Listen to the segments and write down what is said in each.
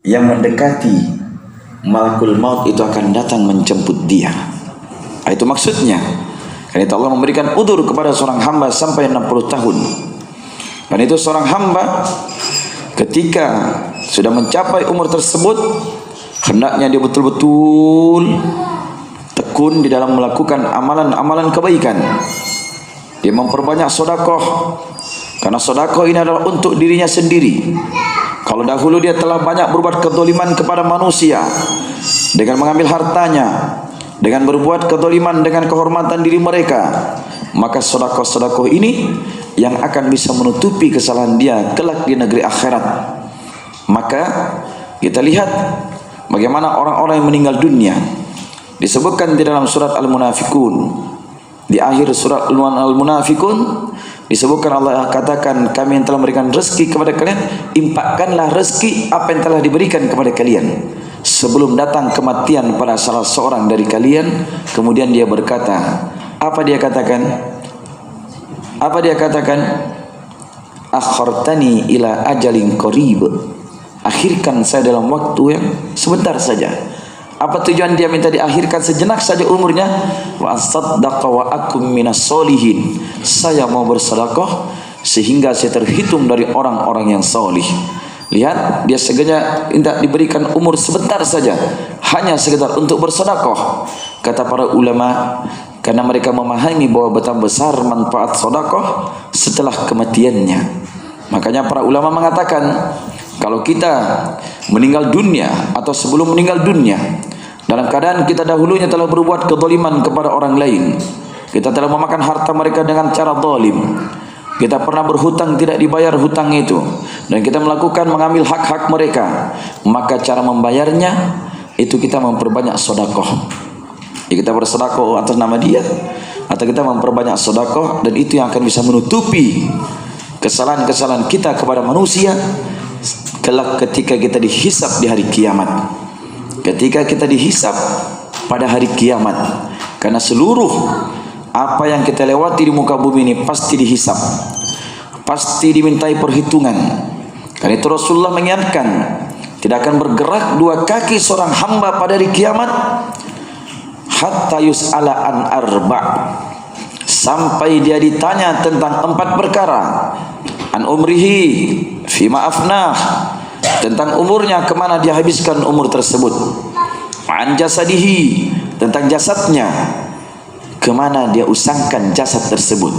yang mendekati malakul maut itu akan datang menjemput dia. Itu maksudnya. Karena itu Allah memberikan udzur kepada seorang hamba sampai 60 tahun. Dan itu seorang hamba ketika sudah mencapai umur tersebut, hendaknya dia betul-betul tekun di dalam melakukan amalan-amalan kebaikan. Dia memperbanyak sedekah, karena sedekah ini adalah untuk dirinya sendiri. Kalau dahulu dia telah banyak berbuat kezaliman kepada manusia dengan mengambil hartanya, dengan berbuat kezaliman dengan kehormatan diri mereka, maka sedekah-sedekah ini yang akan bisa menutupi kesalahan dia kelak di negeri akhirat. Maka kita lihat bagaimana orang-orang yang meninggal dunia disebutkan di dalam surat Al-Munafikun. Di akhir surat Al-Munafikun disebutkan, Allah katakan, kami yang telah memberikan rezeki kepada kalian, infakkanlah rezeki apa yang telah diberikan kepada kalian sebelum datang kematian pada salah seorang dari kalian. Kemudian dia berkata, apa dia katakan? Apa dia katakan? Akhartani ila ajalin qarib. Akhirkan saya dalam waktu yang sebentar saja. Apa tujuan dia minta diakhirkan sejenak saja umurnya? Wa asaddaqa wa akum minas solihin. Saya mau bersedekah sehingga saya terhitung dari orang-orang yang solih. Lihat, dia sengaja minta diberikan umur sebentar saja, hanya sekedar untuk bersedekah. Kata para ulama, karena mereka memahami bahwa betapa besar manfaat sedekah setelah kematiannya. Makanya para ulama mengatakan, kalau kita meninggal dunia atau sebelum meninggal dunia dalam keadaan kita dahulunya telah berbuat kezaliman kepada orang lain, kita telah memakan harta mereka dengan cara zalim, kita pernah berhutang tidak dibayar hutang itu, dan kita melakukan mengambil hak-hak mereka, maka cara membayarnya itu kita memperbanyak sedekah. Kita bersedekah atas nama dia, atau kita memperbanyak sedekah, dan itu yang akan bisa menutupi kesalahan-kesalahan kita kepada manusia kelak ketika kita dihisab di hari kiamat. Ketika kita dihisab pada hari kiamat, karena seluruh apa yang kita lewati di muka bumi ini pasti dihisab, pasti dimintai perhitungan. Karena itu Rasulullah mengingatkan, tidak akan bergerak dua kaki seorang hamba pada hari kiamat hatta yus'ala an arba', sampai dia ditanya tentang 4 perkara. An umrihi fima afnah, tentang umurnya kemana dia habiskan umur tersebut. An jasadihi, tentang jasadnya kemana dia usangkan jasad tersebut.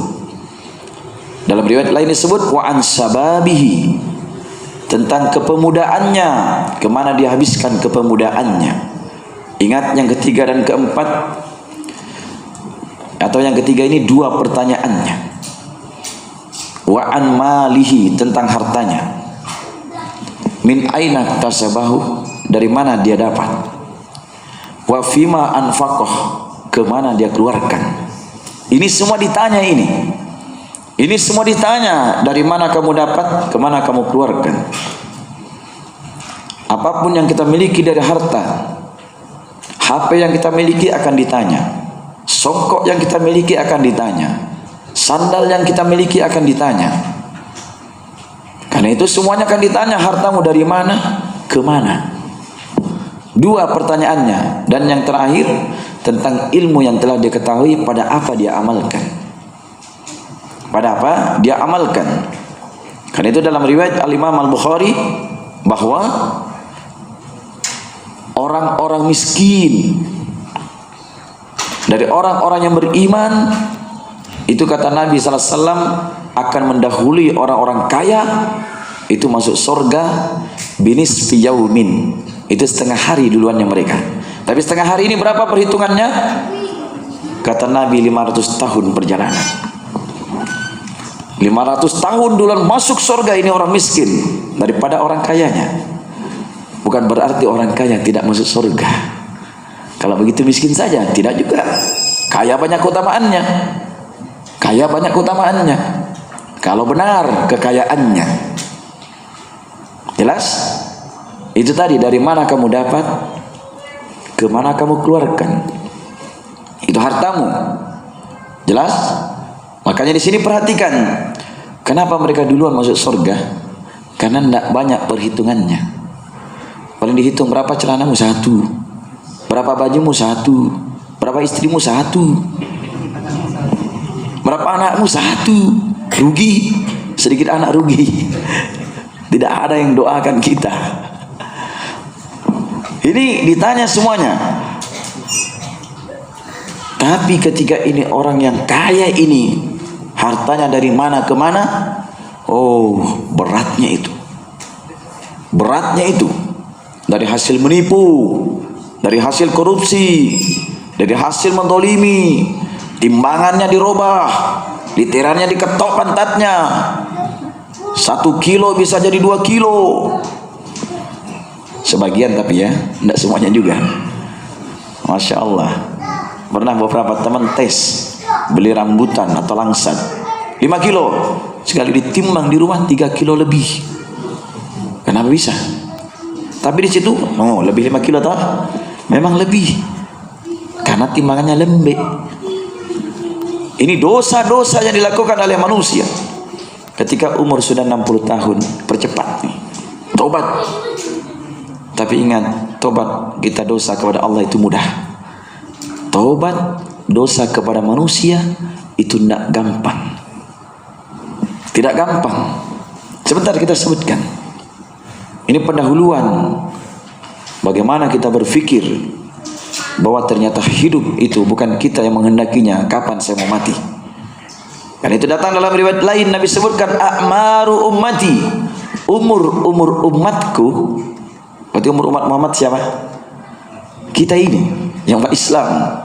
Dalam riwayat lain disebut wa an sababihi, tentang kepemudaannya kemana dia habiskan kepemudaannya. Ingat, yang ketiga dan keempat, atau yang ketiga ini 2 pertanyaannya. Wa an malihi, tentang hartanya. Min aina tasabahu, dari mana dia dapat. Wa fima anfaqah, kemana dia keluarkan. Ini semua ditanya ini. Ini semua ditanya, dari mana kamu dapat, kemana kamu keluarkan. Apapun yang kita miliki dari harta, HP yang kita miliki akan ditanya, songkok yang kita miliki akan ditanya, sandal yang kita miliki akan ditanya. Karena itu semuanya akan ditanya, hartamu dari mana, kemana. 2 pertanyaannya. Dan yang terakhir, tentang ilmu yang telah diketahui, pada apa dia amalkan. Pada apa dia amalkan. Karena itu dalam riwayat Al-Imam Al-Bukhari, bahwa orang-orang miskin dari orang-orang yang beriman itu, kata Nabi SAW, akan mendahului orang-orang kaya itu masuk surga binis fiyaumin, itu setengah hari duluannya mereka. Tapi setengah hari ini berapa perhitungannya? Kata Nabi 500 tahun perjalanan. 500 tahun duluan masuk surga ini orang miskin daripada orang kayanya. Bukan berarti orang kaya tidak masuk surga. Kalau begitu miskin saja, tidak juga. Kaya banyak keutamaannya. Kaya banyak keutamaannya. Kalau benar kekayaannya. Jelas? Itu tadi, dari mana kamu dapat, kemana kamu keluarkan. Itu hartamu. Jelas? Makanya di sini perhatikan, kenapa mereka duluan masuk surga? Karena tidak banyak perhitungannya. Paling dihitung berapa celanamu? 1. Berapa bajumu? 1. Berapa istrimu? 1. Berapa anakmu? 1. Rugi. Sedikit anak rugi. Tidak ada yang doakan kita. Ini ditanya semuanya. Tapi ketika ini orang yang kaya ini, hartanya dari mana ke mana? Oh, beratnya itu. Beratnya itu. Dari hasil menipu, dari hasil korupsi, dari hasil mendolimi, timbangannya dirobah, literannya diketok pantatnya. 1 kilo bisa jadi 2 kilo. Sebagian tapi ya, tidak semuanya juga. Masya Allah. Pernah beberapa teman tes beli rambutan atau langsat 5 kilo, sekali ditimbang di rumah 3 kilo lebih. Kenapa bisa? Tapi di situ, oh lebih 5 kilo toh? Memang lebih, karena timbangannya lembek. Ini dosa-dosa yang dilakukan oleh manusia. Ketika umur sudah 60 tahun, percepat nih, tobat. Tapi ingat, tobat kita dosa kepada Allah itu mudah. Tobat dosa kepada manusia itu tidak gampang. Tidak gampang. Sebentar kita sebutkan. Ini pendahuluan bagaimana kita berpikir bahwa ternyata hidup itu bukan kita yang menghendakinya kapan saya mau mati. Karena itu datang dalam riwayat lain, Nabi sebutkan a'maru ummati, umur umatku. Berarti umur umat Muhammad siapa? Kita ini yang umat Islam.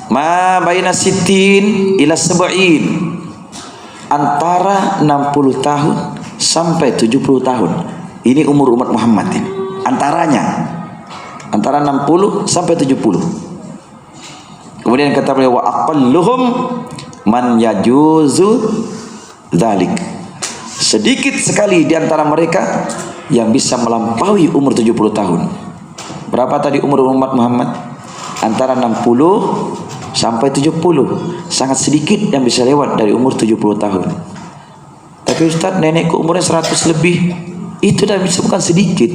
Ma baina sittin ila sab'in, antara 60 tahun sampai 70 tahun. Ini umur umat Muhammad ini. Antaranya antara 60 sampai 70. Kemudian kata beliau wa aqalluhum man yajuzu dzalik. Sedikit sekali di antara mereka yang bisa melampaui umur 70 tahun. Berapa tadi umur umat Muhammad? Antara 60 sampai 70. Sangat sedikit yang bisa lewat dari umur 70 tahun. Tapi Ustaz, nenekku umurnya 100 lebih. Itu dah bisa, bukan sedikit.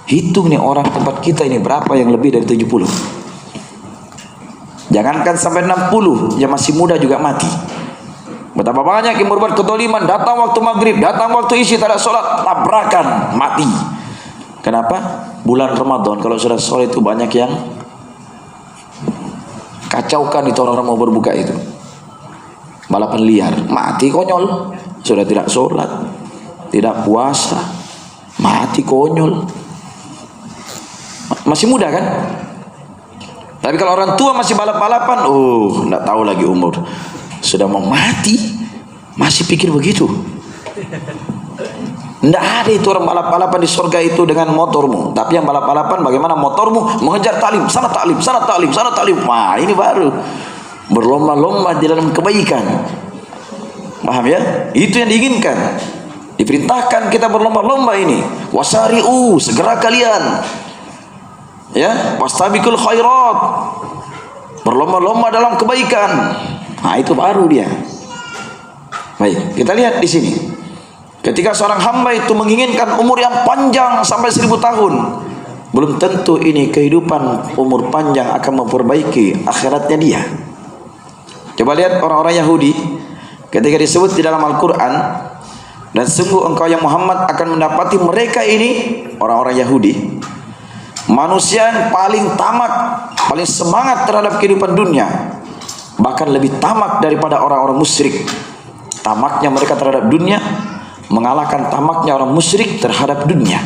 Hitung nih orang tempat kita ini berapa yang lebih dari 70. Jangankan sampai 60, yang masih muda juga mati. Betapa banyak yang berbuat kedoliman, datang waktu maghrib, datang waktu isya, tak ada sholat, tabrakan, mati. Kenapa? Bulan Ramadan kalau sudah sholat itu banyak yang kacaukan itu, orang-orang mau berbuka itu. Balapan liar, mati konyol. Sudah tidak sholat, tidak puasa, mati konyol. Masih muda kan? Tapi kalau orang tua masih balap-balapan, enggak tahu lagi umur. Sudah mau mati, masih pikir begitu. Enggak ada itu orang balap-balapan di surga itu dengan motormu. Tapi yang balap-balapan bagaimana motormu mengejar talim, sana talim, sana talim, sana talim. Wah, ini baru berlomba-lomba di dalam kebaikan. Paham ya? Itu yang diinginkan. Diperintahkan kita berlomba-lomba ini. Wasari'u, segera kalian. Ya, wastabiqul khairat. Berlomba-lomba dalam kebaikan. Nah, itu baru dia. Baik, kita lihat di sini. Ketika seorang hamba itu menginginkan umur yang panjang sampai 1000 tahun, belum tentu ini kehidupan umur panjang akan memperbaiki akhiratnya dia. Coba lihat orang-orang Yahudi ketika disebut di dalam Al-Quran, dan sungguh engkau yang Muhammad akan mendapati mereka ini, orang-orang Yahudi, manusia yang paling tamak, paling semangat terhadap kehidupan dunia, bahkan lebih tamak daripada orang-orang musyrik. Tamaknya mereka terhadap dunia mengalahkan tamaknya orang musyrik terhadap dunia.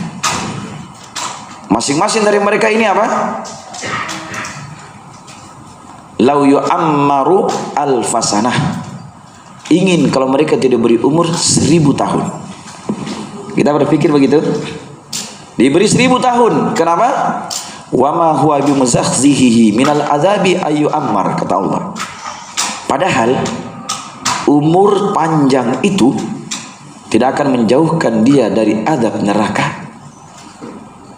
Masing-masing dari mereka ini apa? Lau yu'ammaru alfasanah, ingin kalau mereka tidak beri umur 1000 tahun. Kita berpikir begitu, diberi 1000 tahun. Kenapa? Wa ma huwa bimuzakhzihi minal azabi ayu ammar, kata Allah. Padahal umur panjang itu tidak akan menjauhkan dia dari azab neraka.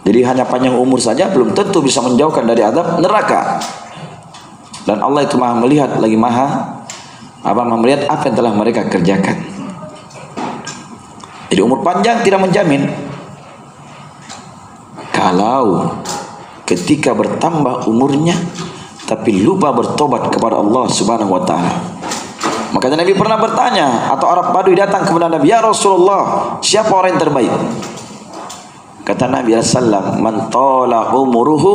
Jadi hanya panjang umur saja belum tentu bisa menjauhkan dari azab neraka. Dan Allah itu maha melihat, lagi maha melihat apa yang telah mereka kerjakan. Jadi umur panjang tidak menjamin. kalau ketika bertambah umurnya tapi lupa bertobat kepada Allah Subhanahu wa taala. Makanya Nabi pernah bertanya, atau Arab Badui datang kepada Nabi, "Ya Rasulullah, siapa orang yang terbaik?" Kata Nabi sallallahu, "Man tala umuruhu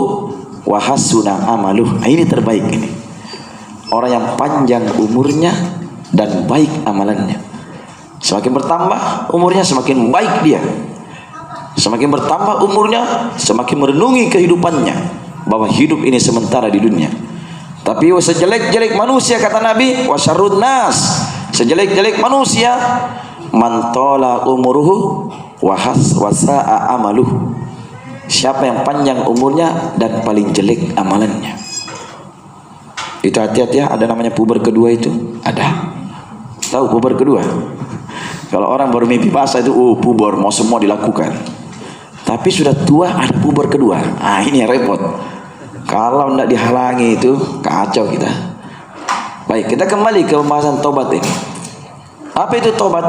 wa hasuna amaluh." Ini terbaik ini. Orang yang panjang umurnya dan baik amalannya. Semakin bertambah umurnya, semakin baik dia. Semakin bertambah umurnya, semakin merenungi kehidupannya, bahwa hidup ini sementara di dunia. Tapi sejelek-jelek manusia, kata Nabi, wasyarrun nas, sejelek-jelek manusia, man tala umuruhu wa sa'a amaluh. Siapa yang panjang umurnya dan paling jelek amalannya. Itu hati-hati ya, ada namanya puber kedua itu. Ada. Tahu puber kedua? Kalau orang baru mimpi basah itu, oh puber, mau semua dilakukan. Tapi sudah tua ada puber kedua. Ah, ini yang repot. Kalau tidak dihalangi itu kacau kita. Baik, kita kembali ke pembahasan tobat ini. Apa itu tobat?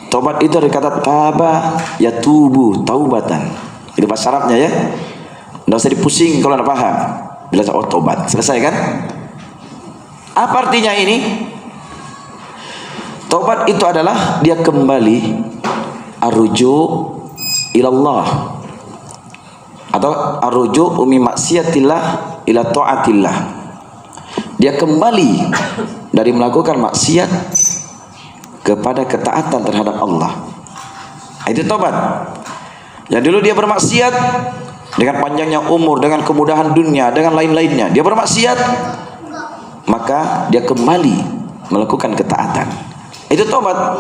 Tobat itu dari kata taba yatubu, taubatan. Itu bahasa Arabnya ya. Tidak usah dipusing kalau tidak paham. Bila oh tobat, selesai kan? Apa artinya ini? Tobat itu adalah dia kembali arruju ilallah, atau arruju umi maksiatillah ila ta'atillah. Dia kembali dari melakukan maksiat kepada ketaatan terhadap Allah. Itu tobat. Yang dulu dia bermaksiat dengan panjangnya umur, dengan kemudahan dunia, dengan lain-lainnya, dia bermaksiat, maka dia kembali melakukan ketaatan. Itu tobat.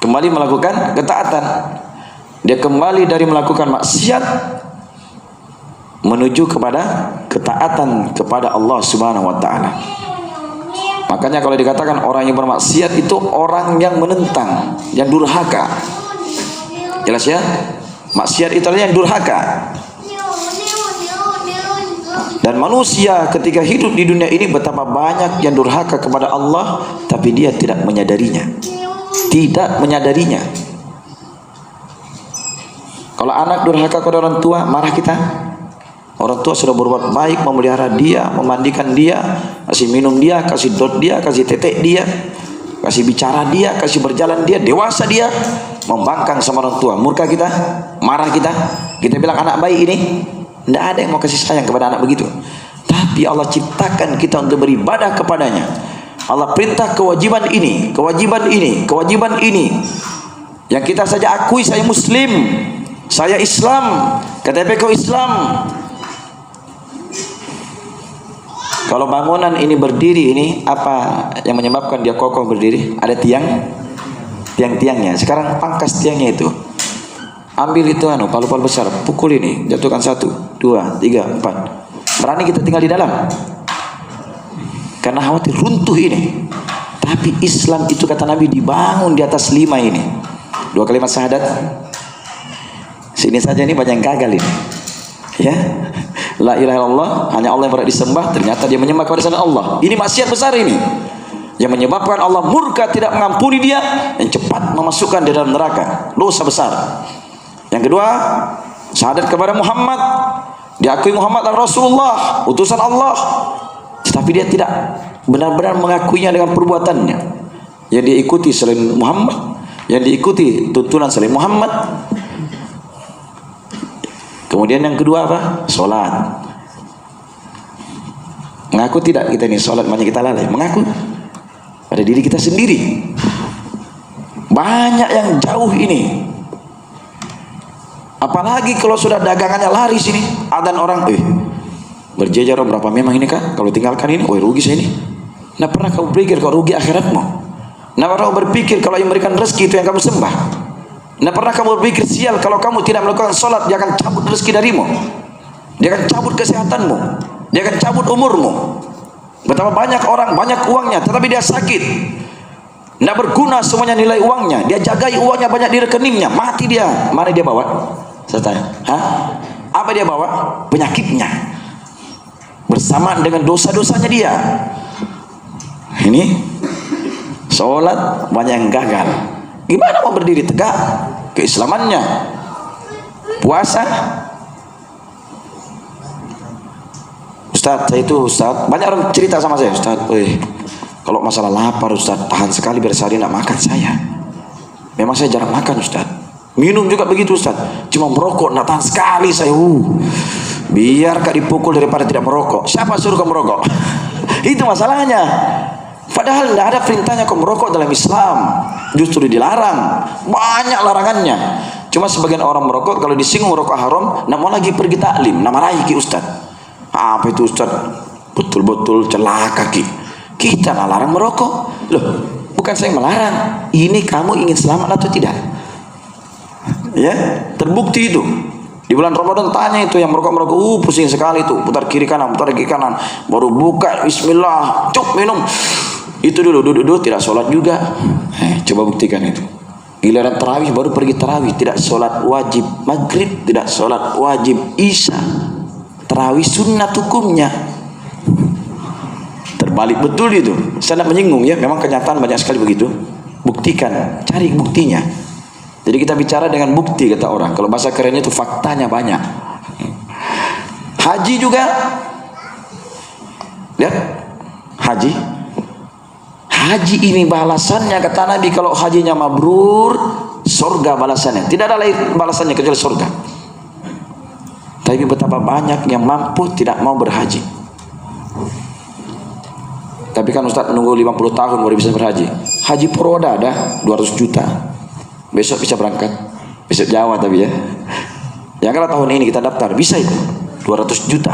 Kembali melakukan ketaatan. Dia kembali dari melakukan maksiat menuju kepada ketaatan kepada Allah Subhanahu wa taala. Makanya kalau dikatakan orang yang bermaksiat itu orang yang menentang, yang durhaka. Jelas ya? Maksiat itu adalah yang durhaka. Dan manusia ketika hidup di dunia ini betapa banyak yang durhaka kepada Allah, tapi dia tidak menyadarinya. Tidak menyadarinya. Kalau anak durhaka kepada orang tua, marah kita. Orang tua sudah berbuat baik, memelihara dia, memandikan dia, kasih minum dia, kasih dot dia, kasih tetek dia, kasih bicara dia, kasih berjalan dia, dewasa dia, membangkang sama orang tua. Murka kita, marah kita. Kita bilang anak baik ini. Tidak ada yang mau kasih sayang kepada anak begitu. Tapi Allah ciptakan kita untuk beribadah kepadanya. Allah perintah kewajiban ini, kewajiban ini, kewajiban ini. Yang kita saja akui, saya Muslim, saya Islam, KTP kau Islam. Kalau bangunan ini berdiri, ini apa yang menyebabkan dia kokoh berdiri? Ada tiang-tiangnya. Sekarang pangkas tiangnya itu. Ambil itu palu-palu besar, pukul ini, jatuhkan 1, 2, 3, 4. Berani kita tinggal di dalam? Karena khawatir runtuh ini. Tapi Islam itu kata Nabi dibangun di atas 5 ini. 2 kalimat syahadat. Sini saja ini banyak yang gagal ini. Ya. La ilaha illallah, hanya Allah yang berhak disembah, ternyata dia menyembah kepada selain Allah. Ini maksiat besar ini. Yang menyebabkan Allah murka, tidak mengampuni dia, yang cepat memasukkan di dalam neraka. Dosa besar. Yang kedua, syahadat kepada Muhammad, diakui Muhammad adalah Rasulullah, utusan Allah, tetapi dia tidak benar-benar mengakuinya dengan perbuatannya. Yang diikuti selain Muhammad, yang diikuti tuntunan selain Muhammad. Kemudian yang kedua apa? Sholat. Mengaku tidak kita ini sholat, banyak kita lalai. Mengaku pada diri kita sendiri. Banyak yang jauh ini. Apalagi kalau sudah dagangannya laris ini, adzan orang, berjejer berapa memang ini kak? Kalau tinggalkan ini, rugi saya ini. Nah pernah kamu berpikir kalau rugi akhiratmu? Nah pernah kamu berpikir kalau yang memberikan rezeki itu yang kamu sembah? Nah pernah kamu berpikir sial kalau kamu tidak melakukan sholat, dia akan cabut rezeki darimu, dia akan cabut kesehatanmu, dia akan cabut umurmu. Betapa banyak orang, banyak uangnya, tetapi dia sakit, tidak berguna semuanya nilai uangnya. Dia jagai uangnya banyak di rekeningnya, mati dia. Mana dia bawa? Saya tanya, apa dia bawa? Penyakitnya bersamaan dengan dosa-dosanya dia. Ini sholat banyak yang gagal. Gimana mau berdiri tegak keislamannya? Puasa Ustaz, saya itu Ustaz, banyak orang cerita sama saya, Ustaz, kalau masalah lapar Ustaz, tahan sekali biar sehari tidak makan saya. Memang saya jarang makan Ustaz. Minum juga begitu Ustaz. Cuma merokok tidak tahan sekali saya. Biar gak dipukul daripada tidak merokok. Siapa suruh kau merokok? Itu masalahnya. Padahal tidak ada perintahnya kau merokok dalam Islam. Justru dilarang. Banyak larangannya. Cuma sebagian orang merokok, kalau disinggung rokok haram, nak mau lagi pergi taklim, nak marahi ki Ustaz. Apa itu Ustaz? Betul-betul celaka ki. Kita nggak larang merokok. Loh, bukan saya melarang. Ini kamu ingin selamat atau tidak? Ya, terbukti itu. Di bulan Ramadan tanya itu yang merokok-merokok, pusing sekali itu, putar kiri kanan, baru buka, bismillah, cuk minum. Itu dulu, duduk tidak sholat juga. Coba buktikan itu. Giliran tarawih baru pergi tarawih, tidak sholat wajib maghrib, tidak sholat wajib isya. Tarawih sunnah hukumnya. Terbalik betul itu. Saya tidak menyinggung ya, memang kenyataan banyak sekali begitu. Buktikan, cari buktinya. Jadi kita bicara dengan bukti kata orang. Kalau bahasa kerennya itu faktanya banyak. Haji juga. Lihat. Haji. Haji ini balasannya kata Nabi, kalau hajinya mabrur, surga balasannya. Tidak ada lain balasannya kecuali surga. Tapi betapa banyak yang mampu tidak mau berhaji. Tapi kan Ustaz menunggu 50 tahun baru bisa berhaji. Haji Purwoda ada 200 juta. Besok bisa berangkat. Besok Jawa tapi ya. Yang kalau tahun ini kita daftar bisa itu 200 juta.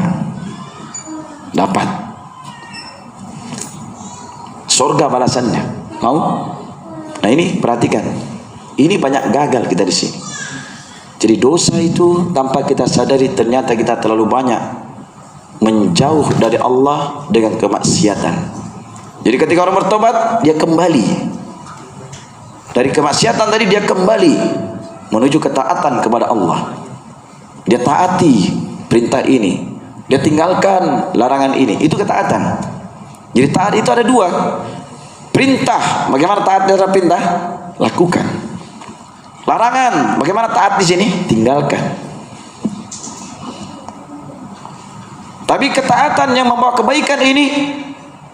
Dapat. Surga balasannya. Mau? Nah ini perhatikan. Ini banyak gagal kita di sini. Jadi dosa itu tanpa kita sadari ternyata kita terlalu banyak menjauh dari Allah dengan kemaksiatan. Jadi ketika orang bertobat, dia kembali dari kemaksiatan tadi, dia kembali menuju ketaatan kepada Allah. Dia taati perintah ini, dia tinggalkan larangan ini. Itu ketaatan. Jadi taat itu ada dua. Perintah, bagaimana taat terhadap perintah? Lakukan. Larangan, bagaimana taat di sini? Tinggalkan. Tapi ketaatan yang membawa kebaikan ini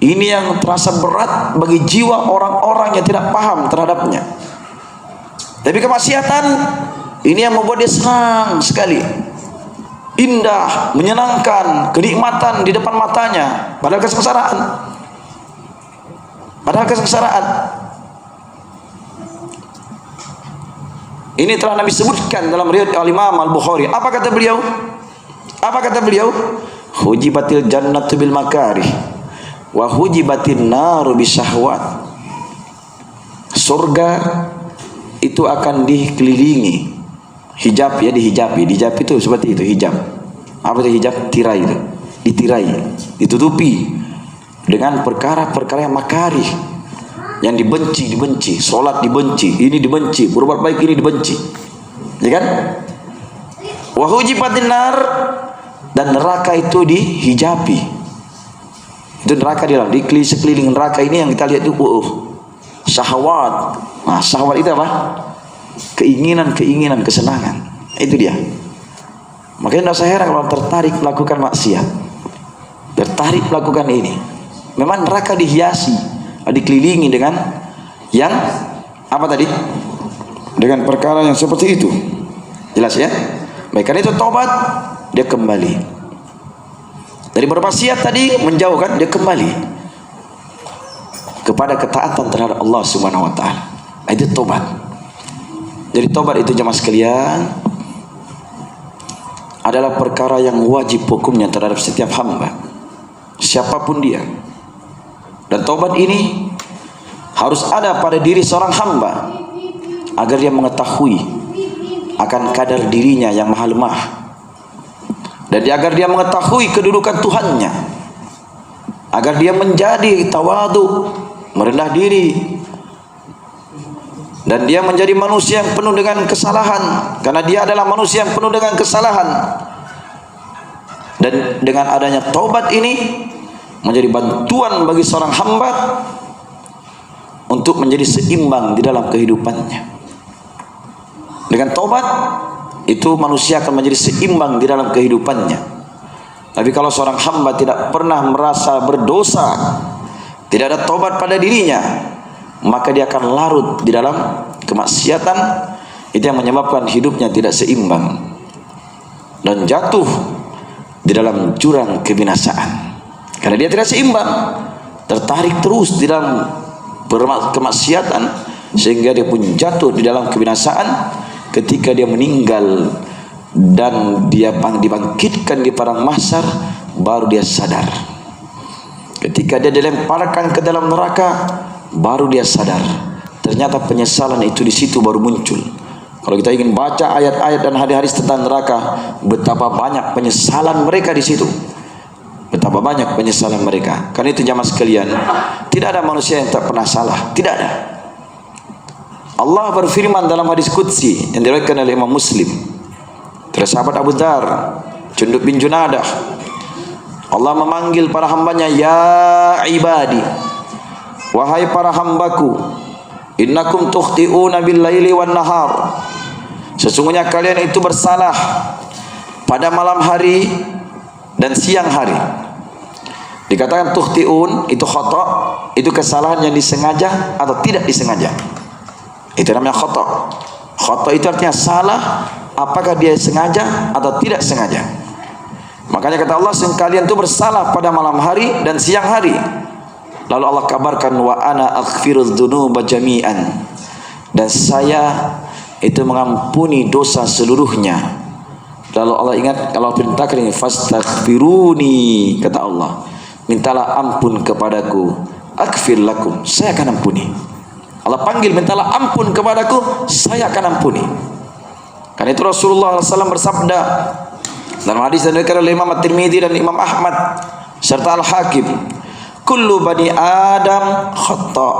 yang terasa berat bagi jiwa orang-orang yang tidak paham terhadapnya. Tapi kemaksiatan ini yang membuat dia senang sekali, indah, menyenangkan, kenikmatan di depan matanya, padahal kesengsaraan. Ini telah Nabi sebutkan dalam riwayat Al-Imam Al-Bukhari. Apa kata beliau? Hujibatil jannatu bil makarih wa hujibatin naru bisyahwat. Surga itu akan dikelilingi hijab, ya, dihijabi. Hijab itu seperti itu, hijab. Apa itu hijab? Tirai itu. Ditirai, ditutupi dengan perkara-perkara yang makarih, yang dibenci. Salat dibenci, ini dibenci, berbuat baik ini dibenci. Ya kan? Wa hujibatin nar, dan neraka itu dihijabi. Itu neraka di dalam, di sekeliling neraka ini yang kita lihat itu syahwat. Nah, syahwat itu apa? Keinginan, kesenangan. Itu dia. Makanya tidak usah heran kalau tertarik melakukan maksiat, tertarik melakukan ini. Memang neraka dihiasi, dikelilingi dengan yang apa tadi? Dengan perkara yang seperti itu. Jelas ya? Baik, karena itu tobat, dia kembali. Dari bermaksiat tadi menjauhkan, dia kembali kepada ketaatan terhadap Allah Subhanahu wa taala. Itu tobat. Jadi tobat itu jemaah sekalian adalah perkara yang wajib hukumnya terhadap setiap hamba, siapapun dia. Dan tobat ini harus ada pada diri seorang hamba agar dia mengetahui akan kadar dirinya yang maha lemah, dan agar dia mengetahui kedudukan Tuhannya, agar dia menjadi tawadu, merendah diri, dan dia menjadi manusia yang penuh dengan kesalahan, karena dia adalah manusia yang penuh dengan kesalahan. Dan dengan adanya taubat ini menjadi bantuan bagi seorang hamba untuk menjadi seimbang di dalam kehidupannya. Dengan taubat itu manusia akan menjadi seimbang di dalam kehidupannya. Tapi kalau seorang hamba tidak pernah merasa berdosa, tidak ada tobat pada dirinya, maka dia akan larut di dalam kemaksiatan. Itu yang menyebabkan hidupnya tidak seimbang dan jatuh di dalam jurang kebinasaan. Karena dia tidak seimbang, tertarik terus di dalam kemaksiatan, sehingga dia pun jatuh di dalam kebinasaan. Ketika dia meninggal dan dia dibangkitkan di padang mahsyar, baru dia sadar. Ketika dia dilemparkan ke dalam neraka, baru dia sadar. Ternyata penyesalan itu di situ baru muncul. Kalau kita ingin baca ayat-ayat dan hadis-hadis tentang neraka, betapa banyak penyesalan mereka di situ. Betapa banyak penyesalan mereka. Karena itu jamaah sekalian, tidak ada manusia yang tak pernah salah, tidak ada. Allah berfirman dalam hadis qudsi yang diriwayatkan oleh Imam Muslim dari sahabat Abu Dzar, Jundub bin Junadah. Allah memanggil para hambanya, ya ibadi, wahai para hambaku, innakum tukhti'una bil laili wan nahar. Sesungguhnya kalian itu bersalah pada malam hari dan siang hari. Dikatakan tukhti'un itu khata', itu kesalahan yang disengaja atau tidak disengaja. Itu namanya khata'. Khata' itu artinya salah, apakah dia sengaja atau tidak sengaja. Makanya kata Allah, kalian itu bersalah pada malam hari dan siang hari. Lalu Allah kabarkan, wa ana aghfirudz dzunuba jami'an, dan saya itu mengampuni dosa seluruhnya. Lalu Allah ingat, Allah perintahkan ini, fastaghfiruni, kata Allah, mintalah ampun kepadaku, aghfir lakum, saya akan ampuni. Allah panggil, mintalah ampun kepadaku, saya akan ampuni. Karena itu Rasulullah SAW bersabda dalam hadis yang diriwayatkan oleh Imam At-Tirmidzi dan Imam Ahmad serta Al-Hakim, kullu bani Adam khata'.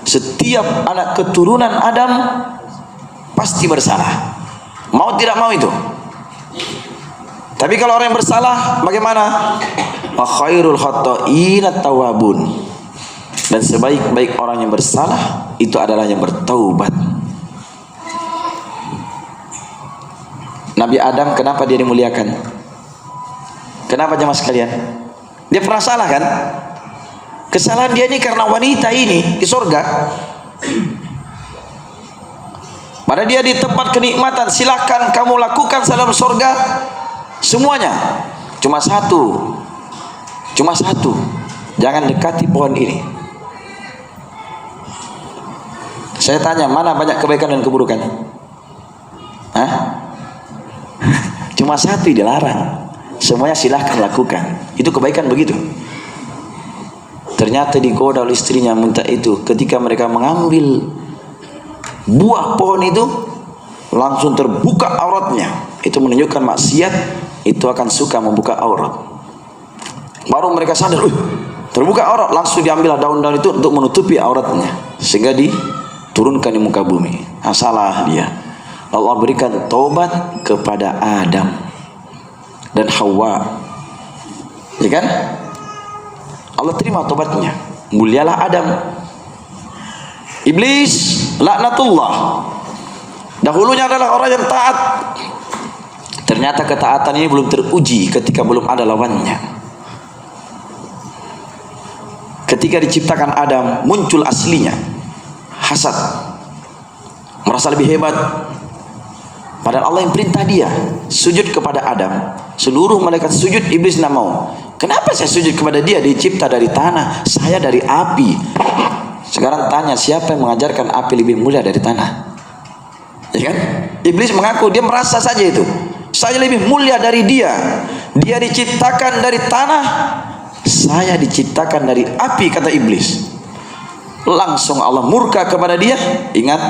Setiap anak keturunan Adam pasti bersalah, mau tidak mau itu. Tapi kalau orang yang bersalah bagaimana? Wa khairul khata'ina tawwabun. Dan sebaik-baik orang yang bersalah itu adalah yang bertaubat. Nabi Adam, kenapa dia dimuliakan? Kenapa jemaah sekalian? Dia pernah salah kan? Kesalahan dia ini karena wanita ini di surga. Pada dia di tempat kenikmatan, silakan kamu lakukan dalam surga semuanya. Cuma satu, jangan dekati pohon ini. Saya tanya, mana banyak kebaikan dan keburukan? Hah? Cuma satu dilarang, semuanya silahkan lakukan. Itu kebaikan begitu. Ternyata digoda oleh istrinya minta itu. Ketika mereka mengambil buah pohon itu, langsung terbuka auratnya. Itu menunjukkan maksiat itu akan suka membuka aurat. Baru mereka sadar, terbuka aurat, langsung diambil daun-daun itu untuk menutupi auratnya, sehingga diturunkan di muka bumi. Salah dia. Allah berikan taubat kepada Adam dan Hawa, ya kan? Allah terima taubatnya, mulialah Adam. Iblis laknatullah, dahulunya adalah orang yang taat. Ternyata ketaatan ini belum teruji ketika belum ada lawannya. Ketika diciptakan Adam, muncul aslinya hasad, merasa lebih hebat. Padahal Allah yang perintah dia sujud kepada Adam. Seluruh malaikat sujud, iblis tidak mau. Kenapa saya sujud kepada dia? Dicipta dari tanah, saya dari api. Sekarang tanya, siapa yang mengajarkan api lebih mulia dari tanah? Ya kan? Iblis mengaku, dia merasa saja itu, saya lebih mulia dari dia. Dia diciptakan dari tanah, saya diciptakan dari api, kata iblis. Langsung Allah murka kepada dia. Ingat,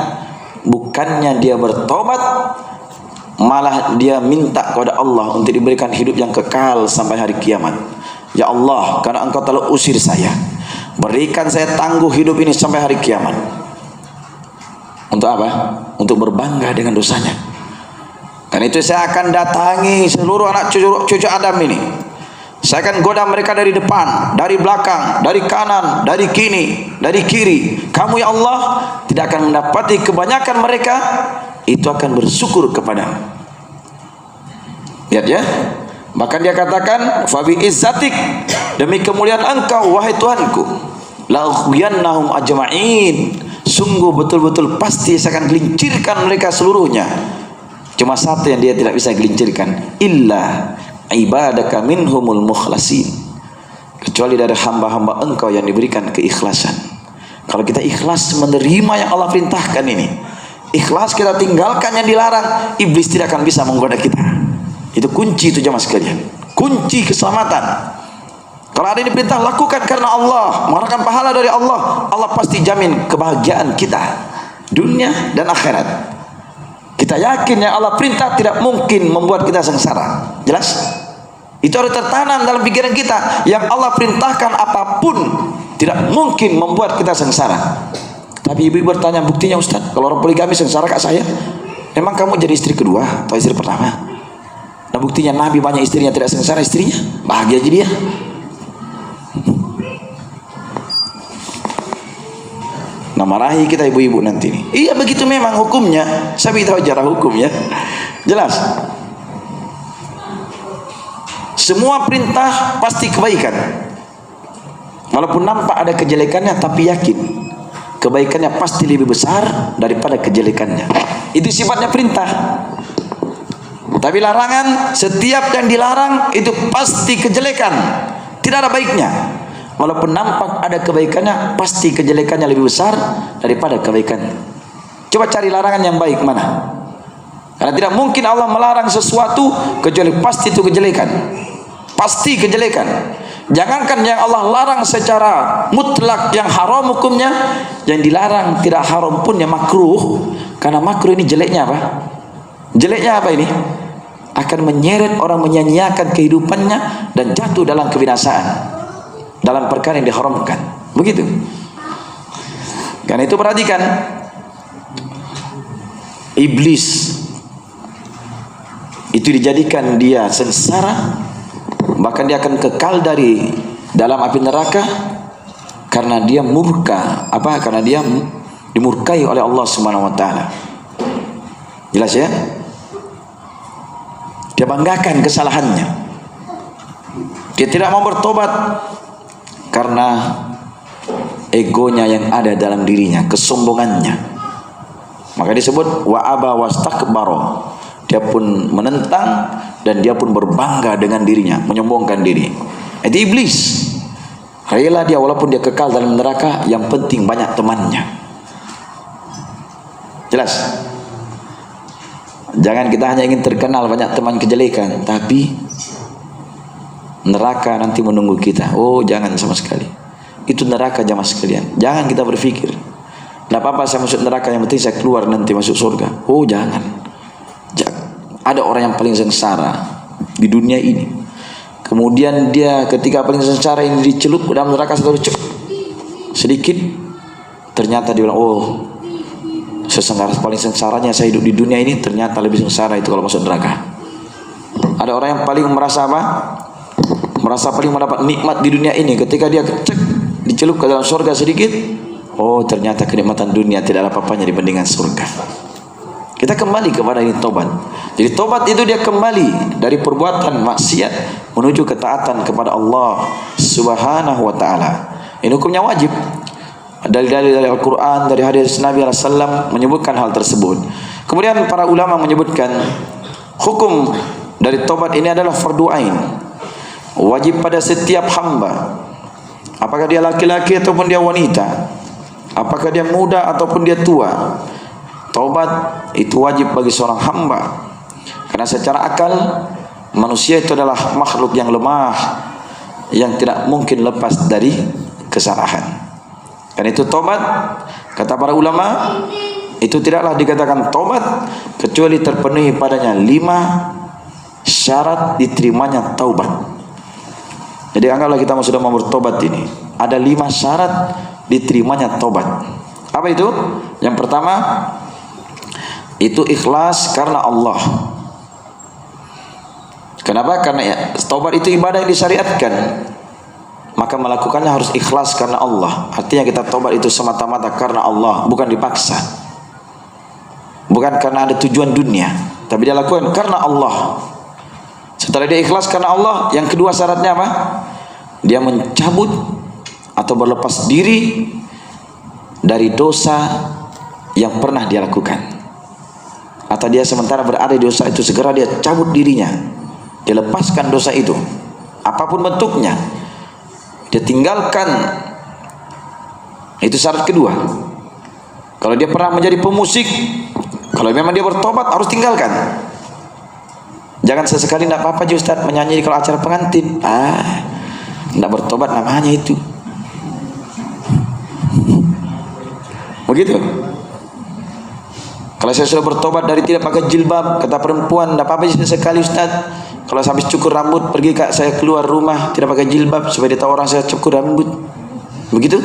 bukannya dia bertobat, malah dia minta kepada Allah untuk diberikan hidup yang kekal sampai hari kiamat. Ya Allah, karena engkau telah usir saya, berikan saya tangguh hidup ini sampai hari kiamat. Untuk apa? Untuk berbangga dengan dosanya. Karena itu saya akan datangi seluruh anak cucu Adam ini. Saya akan goda mereka dari depan, dari belakang, dari kanan, dari kiri. Kamu ya Allah tidak akan mendapati kebanyakan mereka itu akan bersyukur kepadamu. Lihat ya, Bahkan dia katakan, fa bi izzatik, demi kemuliaan engkau wahai Tuhanku, la ughwiyannahum ajma'in, sungguh betul-betul pasti saya akan gelincirkan mereka seluruhnya. Cuma satu yang dia tidak bisa gelincirkan, illa ibadaka minhumul mukhlasin, kecuali dari hamba-hamba engkau yang diberikan keikhlasan. Kalau kita ikhlas menerima yang Allah perintahkan ini, ikhlas kita tinggalkan yang dilarang, iblis tidak akan bisa menggoda kita. Itu kunci itu jemaah sekalian, kunci keselamatan. Kalau ada yang diperintah lakukan karena Allah, mengharapkan pahala dari Allah, Allah pasti jamin kebahagiaan kita dunia dan akhirat. Kita yakin yang Allah perintah tidak mungkin membuat kita sengsara. Jelas? Itu harus tertanam dalam pikiran kita. Yang Allah perintahkan apapun tidak mungkin membuat kita sengsara. Tapi ibu bertanya, buktinya Ustaz, kalau orang poligami sengsara kak saya? Emang kamu jadi istri kedua atau istri pertama? Nah buktinya Nabi banyak istrinya tidak sengsara istrinya, bahagia aja dia. Nah marahi kita ibu-ibu nanti nih. Iya begitu memang hukumnya. Saya beritahu cara hukumnya. Jelas. Semua perintah pasti kebaikan. Walaupun nampak ada kejelekannya, tapi yakin kebaikannya pasti lebih besar daripada kejelekannya. Itu sifatnya perintah. Tapi larangan, setiap yang dilarang itu pasti kejelekan, tidak ada baiknya. Walaupun nampak ada kebaikannya, pasti kejelekannya lebih besar daripada kebaikannya. Coba cari larangan yang baik mana? Karena tidak mungkin Allah melarang sesuatu kecuali pasti itu kejelekan. Pasti kejelekan. Jangankan yang Allah larang secara mutlak yang haram hukumnya, yang dilarang tidak haram pun yang makruh. Karena makruh ini jeleknya apa? Jeleknya apa ini? Akan menyeret orang, menyanyiakan kehidupannya dan jatuh dalam kebinasaan dalam perkara yang diharamkan. Begitu. Karena itu perhatikan, iblis itu dijadikan dia sengsara, bahkan dia akan kekal dari dalam api neraka karena dia murka, karena dia dimurkai oleh Allah Subhanahu wa taala. Jelas ya? Dia banggakan kesalahannya. Dia tidak mau bertobat karena egonya yang ada dalam dirinya, kesombongannya. Maka disebut wa aba wastakbara. Dia pun menentang dan dia pun berbangga dengan dirinya, menyombongkan diri. Itu iblis. Rela dia walaupun dia kekal dalam neraka, yang penting banyak temannya. Jelas? Jangan kita hanya ingin terkenal banyak teman kejelekan, tapi neraka nanti menunggu kita. Oh jangan sama sekali. Itu neraka jamaah sekalian. Jangan kita berpikir, tidak apa-apa saya masuk neraka, yang penting saya keluar nanti masuk surga. Oh jangan. Ada orang yang paling sengsara di dunia ini, kemudian dia ketika paling sengsara ini dicelup ke dalam neraka sedikit, ternyata dia bilang, oh paling sengsaranya saya hidup di dunia ini, ternyata lebih sengsara itu kalau masuk neraka. Ada orang yang paling merasa apa? Merasa paling mendapat nikmat di dunia ini, ketika dia dicelup ke dalam surga sedikit, oh ternyata kenikmatan dunia tidak ada apa-apanya dibandingkan surga. Kita kembali kepada ini tobat. Jadi tobat itu dia kembali dari perbuatan maksiat menuju ketaatan kepada Allah Subhanahu wa taala. Ini hukumnya wajib. Dalil-dalil dari Al-Qur'an, dari hadis Nabi sallallahu alaihi wasallam menyebutkan hal tersebut. Kemudian para ulama menyebutkan hukum dari tobat ini adalah fardu ain. Wajib pada setiap hamba. Apakah dia laki-laki ataupun dia wanita, apakah dia muda ataupun dia tua, taubat itu wajib bagi seorang hamba. Karena secara akal manusia itu adalah makhluk yang lemah, yang tidak mungkin lepas dari kesalahan. Dan itu taubat, kata para ulama, itu tidaklah dikatakan taubat kecuali terpenuhi padanya 5 syarat diterimanya taubat. Jadi anggaplah kita sudah mau bertobat ini, ada 5 syarat diterimanya taubat. Apa itu? Yang pertama, itu ikhlas karena Allah. Kenapa? Karena taubat itu ibadah yang disyariatkan, maka melakukannya harus ikhlas karena Allah. Artinya kita taubat itu semata-mata karena Allah, bukan dipaksa, bukan karena ada tujuan dunia, tapi dia lakukan karena Allah. Setelah dia ikhlas karena Allah, yang kedua syaratnya apa? Dia mencabut atau berlepas diri dari dosa yang pernah dia lakukan. Atau dia sementara berada di dosa itu, segera dia cabut dirinya. Dia lepaskan dosa itu, apapun bentuknya. Dia tinggalkan. Itu syarat kedua. Kalau dia pernah menjadi pemusik, kalau memang dia bertobat, harus tinggalkan. Jangan sesekali, tidak apa-apa aja Ustaz menyanyi kalau acara pengantin. Tidak bertobat namanya itu. Begitu. Kalau saya sudah bertobat dari tidak pakai jilbab, kata perempuan, tidak apa-apa aja sesekali Ustaz. Kalau habis cukur rambut, pergi Kak, saya keluar rumah tidak pakai jilbab supaya dia tahu orang saya cukur rambut. Begitu.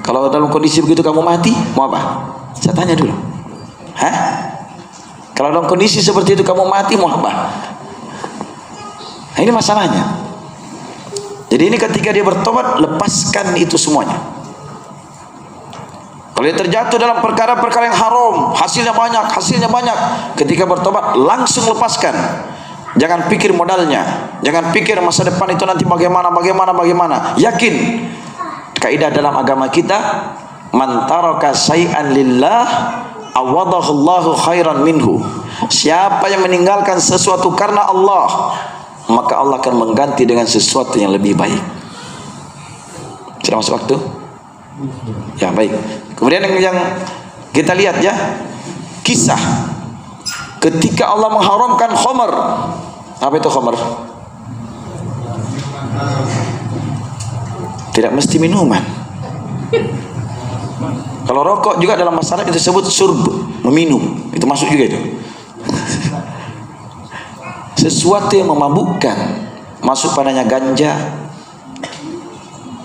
Kalau dalam kondisi begitu kamu mati, mau apa? Saya tanya dulu. Kalau dalam kondisi seperti itu kamu mati, mau apa? Nah, ini masalahnya. Jadi ini ketika dia bertobat, lepaskan itu semuanya. Kalau dia terjatuh dalam perkara-perkara yang haram, hasilnya banyak, ketika bertobat langsung lepaskan. Jangan pikir modalnya, jangan pikir masa depan itu nanti bagaimana. Yakin. Kaidah dalam agama kita, man taraka syai'an lillah awadahu Allahu khairan minhu. Siapa yang meninggalkan sesuatu karena Allah, maka Allah akan mengganti dengan sesuatu yang lebih baik. Sudah masuk waktu? Ya, baik. Kemudian yang kita lihat ya, kisah ketika Allah mengharamkan khamar. Apa itu khamar? Tidak mesti minuman. Kalau rokok juga dalam masyarakat itu disebut surb, meminum. Itu masuk juga itu. Sesuatu yang memabukkan. Masuk padanya ganja.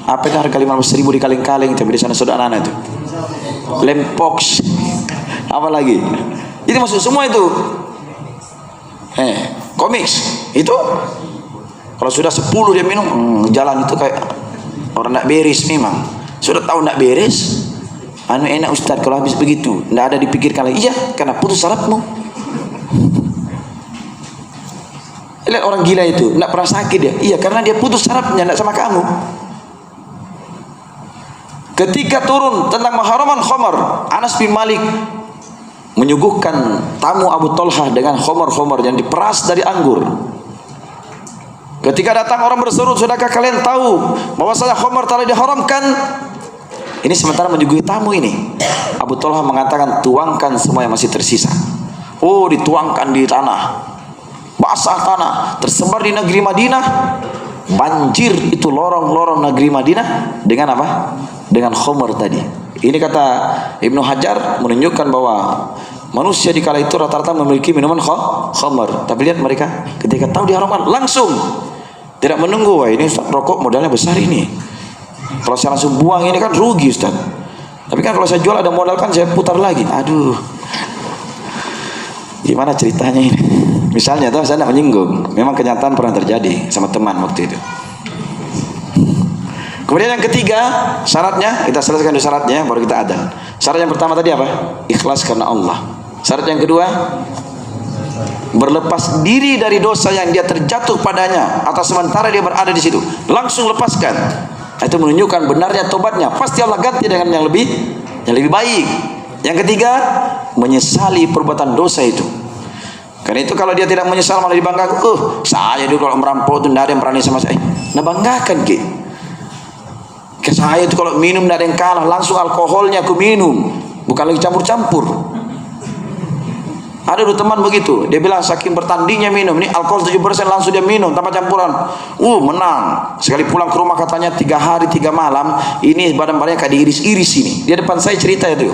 Apa itu harga 15.000 di kaleng-kaleng, tapi di sana sudah anak-anak itu. Lempox. Apa lagi? Itu masuk semua itu. Komiks itu. Kalau sudah 10 dia minum, jalan itu kayak orang nak beres memang. Sudah tahu nak beres. Enak Ustaz kalau habis begitu. Tidak ada dipikirkan lagi. Iya, karena putus sarafmu. Lihat orang gila itu, tidak pernah sakit dia. Iya, karena dia putus sarafnya, tidak sama kamu. Ketika turun tentang mengharaman khamar, Anas bin Malik menyuguhkan tamu Abu Talha dengan khamar-khamar yang diperas dari anggur. Ketika datang orang berseru, sudahkah kalian tahu bahwasanya khamar telah diharamkan? Ini sementara menyuguhi tamu ini. Abu Talha mengatakan, tuangkan semua yang masih tersisa. Oh, dituangkan di tanah. Basah tanah, tersebar di negeri Madinah. Banjir itu lorong-lorong negeri Madinah dengan apa? Dengan khamar tadi. Ini kata Ibnu Hajar menunjukkan bahwa manusia di kala itu rata-rata memiliki minuman khamar. Tapi lihat mereka ketika tahu diharamkan langsung, tidak menunggu. Wah, ini Ustaz, rokok modalnya besar ini. Kalau saya langsung buang ini kan rugi Ustaz. Tapi kan kalau saya jual ada modal kan saya putar lagi. Aduh. Gimana ceritanya ini? Misalnya tuh saya tidak menyinggung. Memang kenyataan pernah terjadi sama teman waktu itu. Kemudian yang ketiga, syaratnya kita selesaikan dulu syaratnya, baru kita adzan. Syarat yang pertama tadi apa? Ikhlas karena Allah. Syarat yang kedua, berlepas diri dari dosa yang dia terjatuh padanya atau sementara dia berada di situ. Langsung lepaskan. Itu menunjukkan benarnya tobatnya. Pasti Allah ganti dengan yang lebih baik. Yang ketiga, menyesali perbuatan dosa itu. Karena itu kalau dia tidak menyesal malah dibanggakan. Saya dulu kalau merampok itu tidak ada yang berani sama saya. Nah, banggakan ke. Saya itu kalau minum tidak ada yang kalah, langsung alkoholnya aku minum, bukan lagi campur-campur. Ada dulu teman begitu, dia bilang saking bertandingnya minum, ini alkohol 7% langsung dia minum tanpa campuran. Menang. Sekali pulang ke rumah katanya 3 hari 3 malam, ini badan-badannya kayak diiris-iris ini. Dia depan saya cerita itu,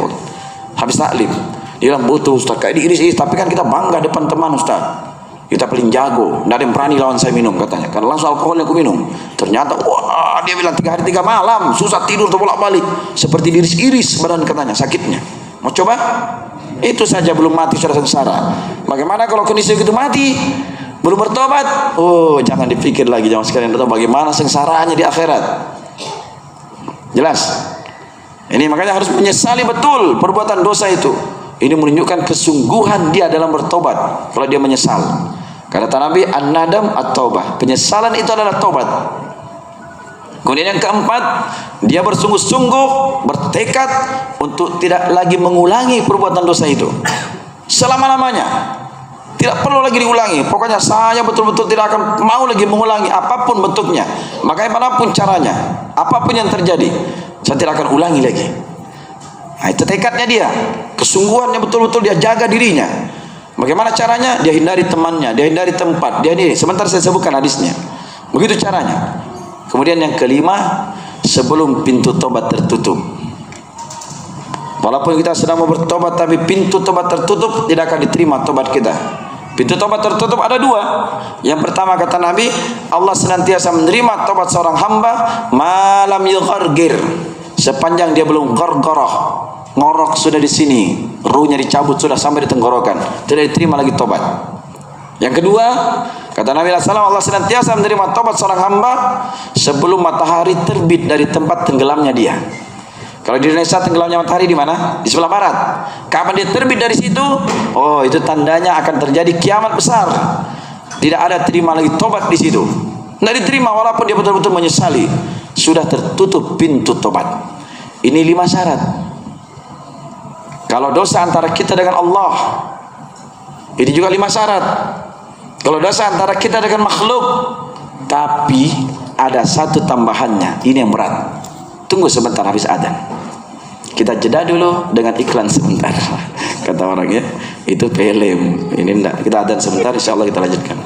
habis taklim. Dia bilang, betul Ustaz, kayak diiris-iris, tapi kan kita bangga depan teman Ustaz. Kita paling jago, tidak ada yang berani lawan saya minum katanya. Karena langsung alkoholnya aku minum. Ternyata, wah, dia bilang 3 hari 3 malam, susah tidur terbolak-balik, seperti diiris-iris badan katanya, sakitnya. Mau coba? Itu saja belum mati sudah sengsara. Bagaimana kalau kondisi begitu mati, belum bertobat? Jangan dipikir lagi, jangan sekalian tahu bagaimana sengsaraannya di akhirat. Jelas? Ini makanya harus menyesali betul perbuatan dosa itu. Ini menunjukkan kesungguhan dia dalam bertobat. Kalau dia menyesal, Kata Nabi, an-nadam at-taubah. Penyesalan itu adalah taubat. Kemudian yang keempat, dia bersungguh-sungguh bertekad untuk tidak lagi mengulangi perbuatan dosa itu selama-lamanya. Tidak perlu lagi diulangi. Pokoknya saya betul-betul tidak akan mau lagi mengulangi apapun bentuknya, bagaimanapun caranya, apapun yang terjadi, saya tidak akan ulangi lagi. Nah, itu tekadnya dia, kesungguhannya betul-betul dia jaga dirinya. Bagaimana caranya? Dia hindari temannya, dia hindari tempat, dia ini. Sebentar saya sebutkan hadisnya. Begitu caranya. Kemudian yang kelima, sebelum pintu tobat tertutup. Walaupun kita sedang mau bertobat, tapi pintu tobat tertutup, tidak akan diterima tobat kita. Pintu tobat tertutup ada dua. Yang pertama kata Nabi, Allah senantiasa menerima tobat seorang hamba malam yughargir, sepanjang dia belum gargarah, ngorok sudah di sini, ruhnya dicabut sudah sampai di tenggorokan, tidak diterima lagi tobat. Yang kedua, kata Nabi SAW, Allah senantiasa menerima tobat seorang hamba sebelum matahari terbit dari tempat tenggelamnya dia. Kalau di Indonesia tenggelamnya matahari di mana? Di sebelah barat. Kapan dia terbit dari situ? Oh, itu tandanya akan terjadi kiamat besar. Tidak ada terima lagi tobat di situ. Tidak diterima walaupun dia betul-betul menyesali. Sudah tertutup pintu tobat. Ini 5 syarat. Kalau dosa antara kita dengan Allah, ini juga 5 syarat. Kalau dosa antara kita dengan makhluk, tapi ada satu tambahannya. Ini yang berat. Tunggu sebentar habis adzan. Kita jeda dulu dengan iklan sebentar. Kata orang ya, itu film. Ini enggak. Kita adzan sebentar, insya Allah kita lanjutkan.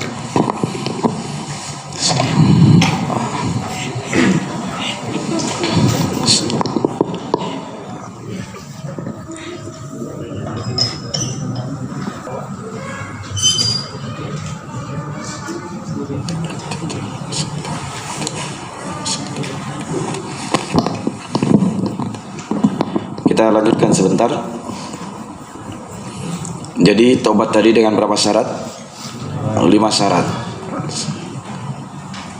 Kita lanjutkan sebentar. Jadi tobat tadi dengan berapa syarat? 5 syarat.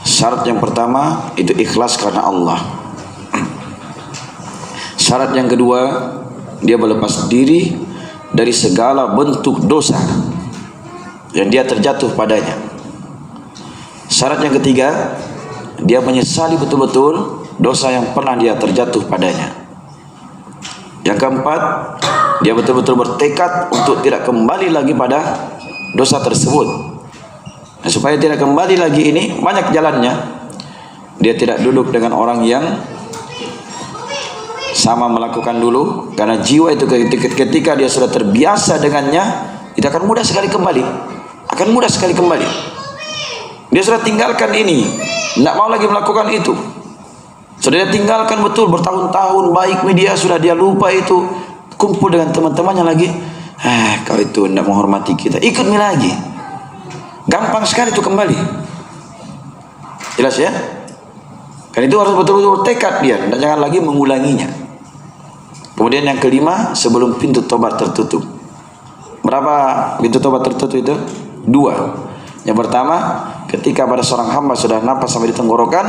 Syarat yang pertama itu ikhlas karena Allah. Syarat yang kedua, dia berlepas diri dari segala bentuk dosa yang dia terjatuh padanya. Syarat yang ketiga, dia menyesali betul-betul dosa yang pernah dia terjatuh padanya. Yang keempat, dia betul-betul bertekad untuk tidak kembali lagi pada dosa tersebut. Nah, supaya tidak kembali lagi ini banyak jalannya. Dia tidak duduk dengan orang yang sama melakukan dulu, karena jiwa itu ketika dia sudah terbiasa dengannya, itu akan mudah sekali kembali. Akan mudah sekali kembali. Dia sudah tinggalkan ini, tidak mau lagi melakukan itu. Sudah dia tinggalkan betul bertahun-tahun, baik media sudah dia lupa itu, kumpul dengan teman-temannya lagi. Kau itu tidak menghormati kita, ikut mi lagi. Gampang sekali itu kembali. Jelas ya? Kan itu harus betul-betul tekad dia, jangan lagi mengulanginya. Kemudian yang kelima, sebelum pintu tobat tertutup. Berapa pintu tobat tertutup itu? 2. Yang pertama, ketika pada seorang hamba sudah napas sampai di tenggorokan,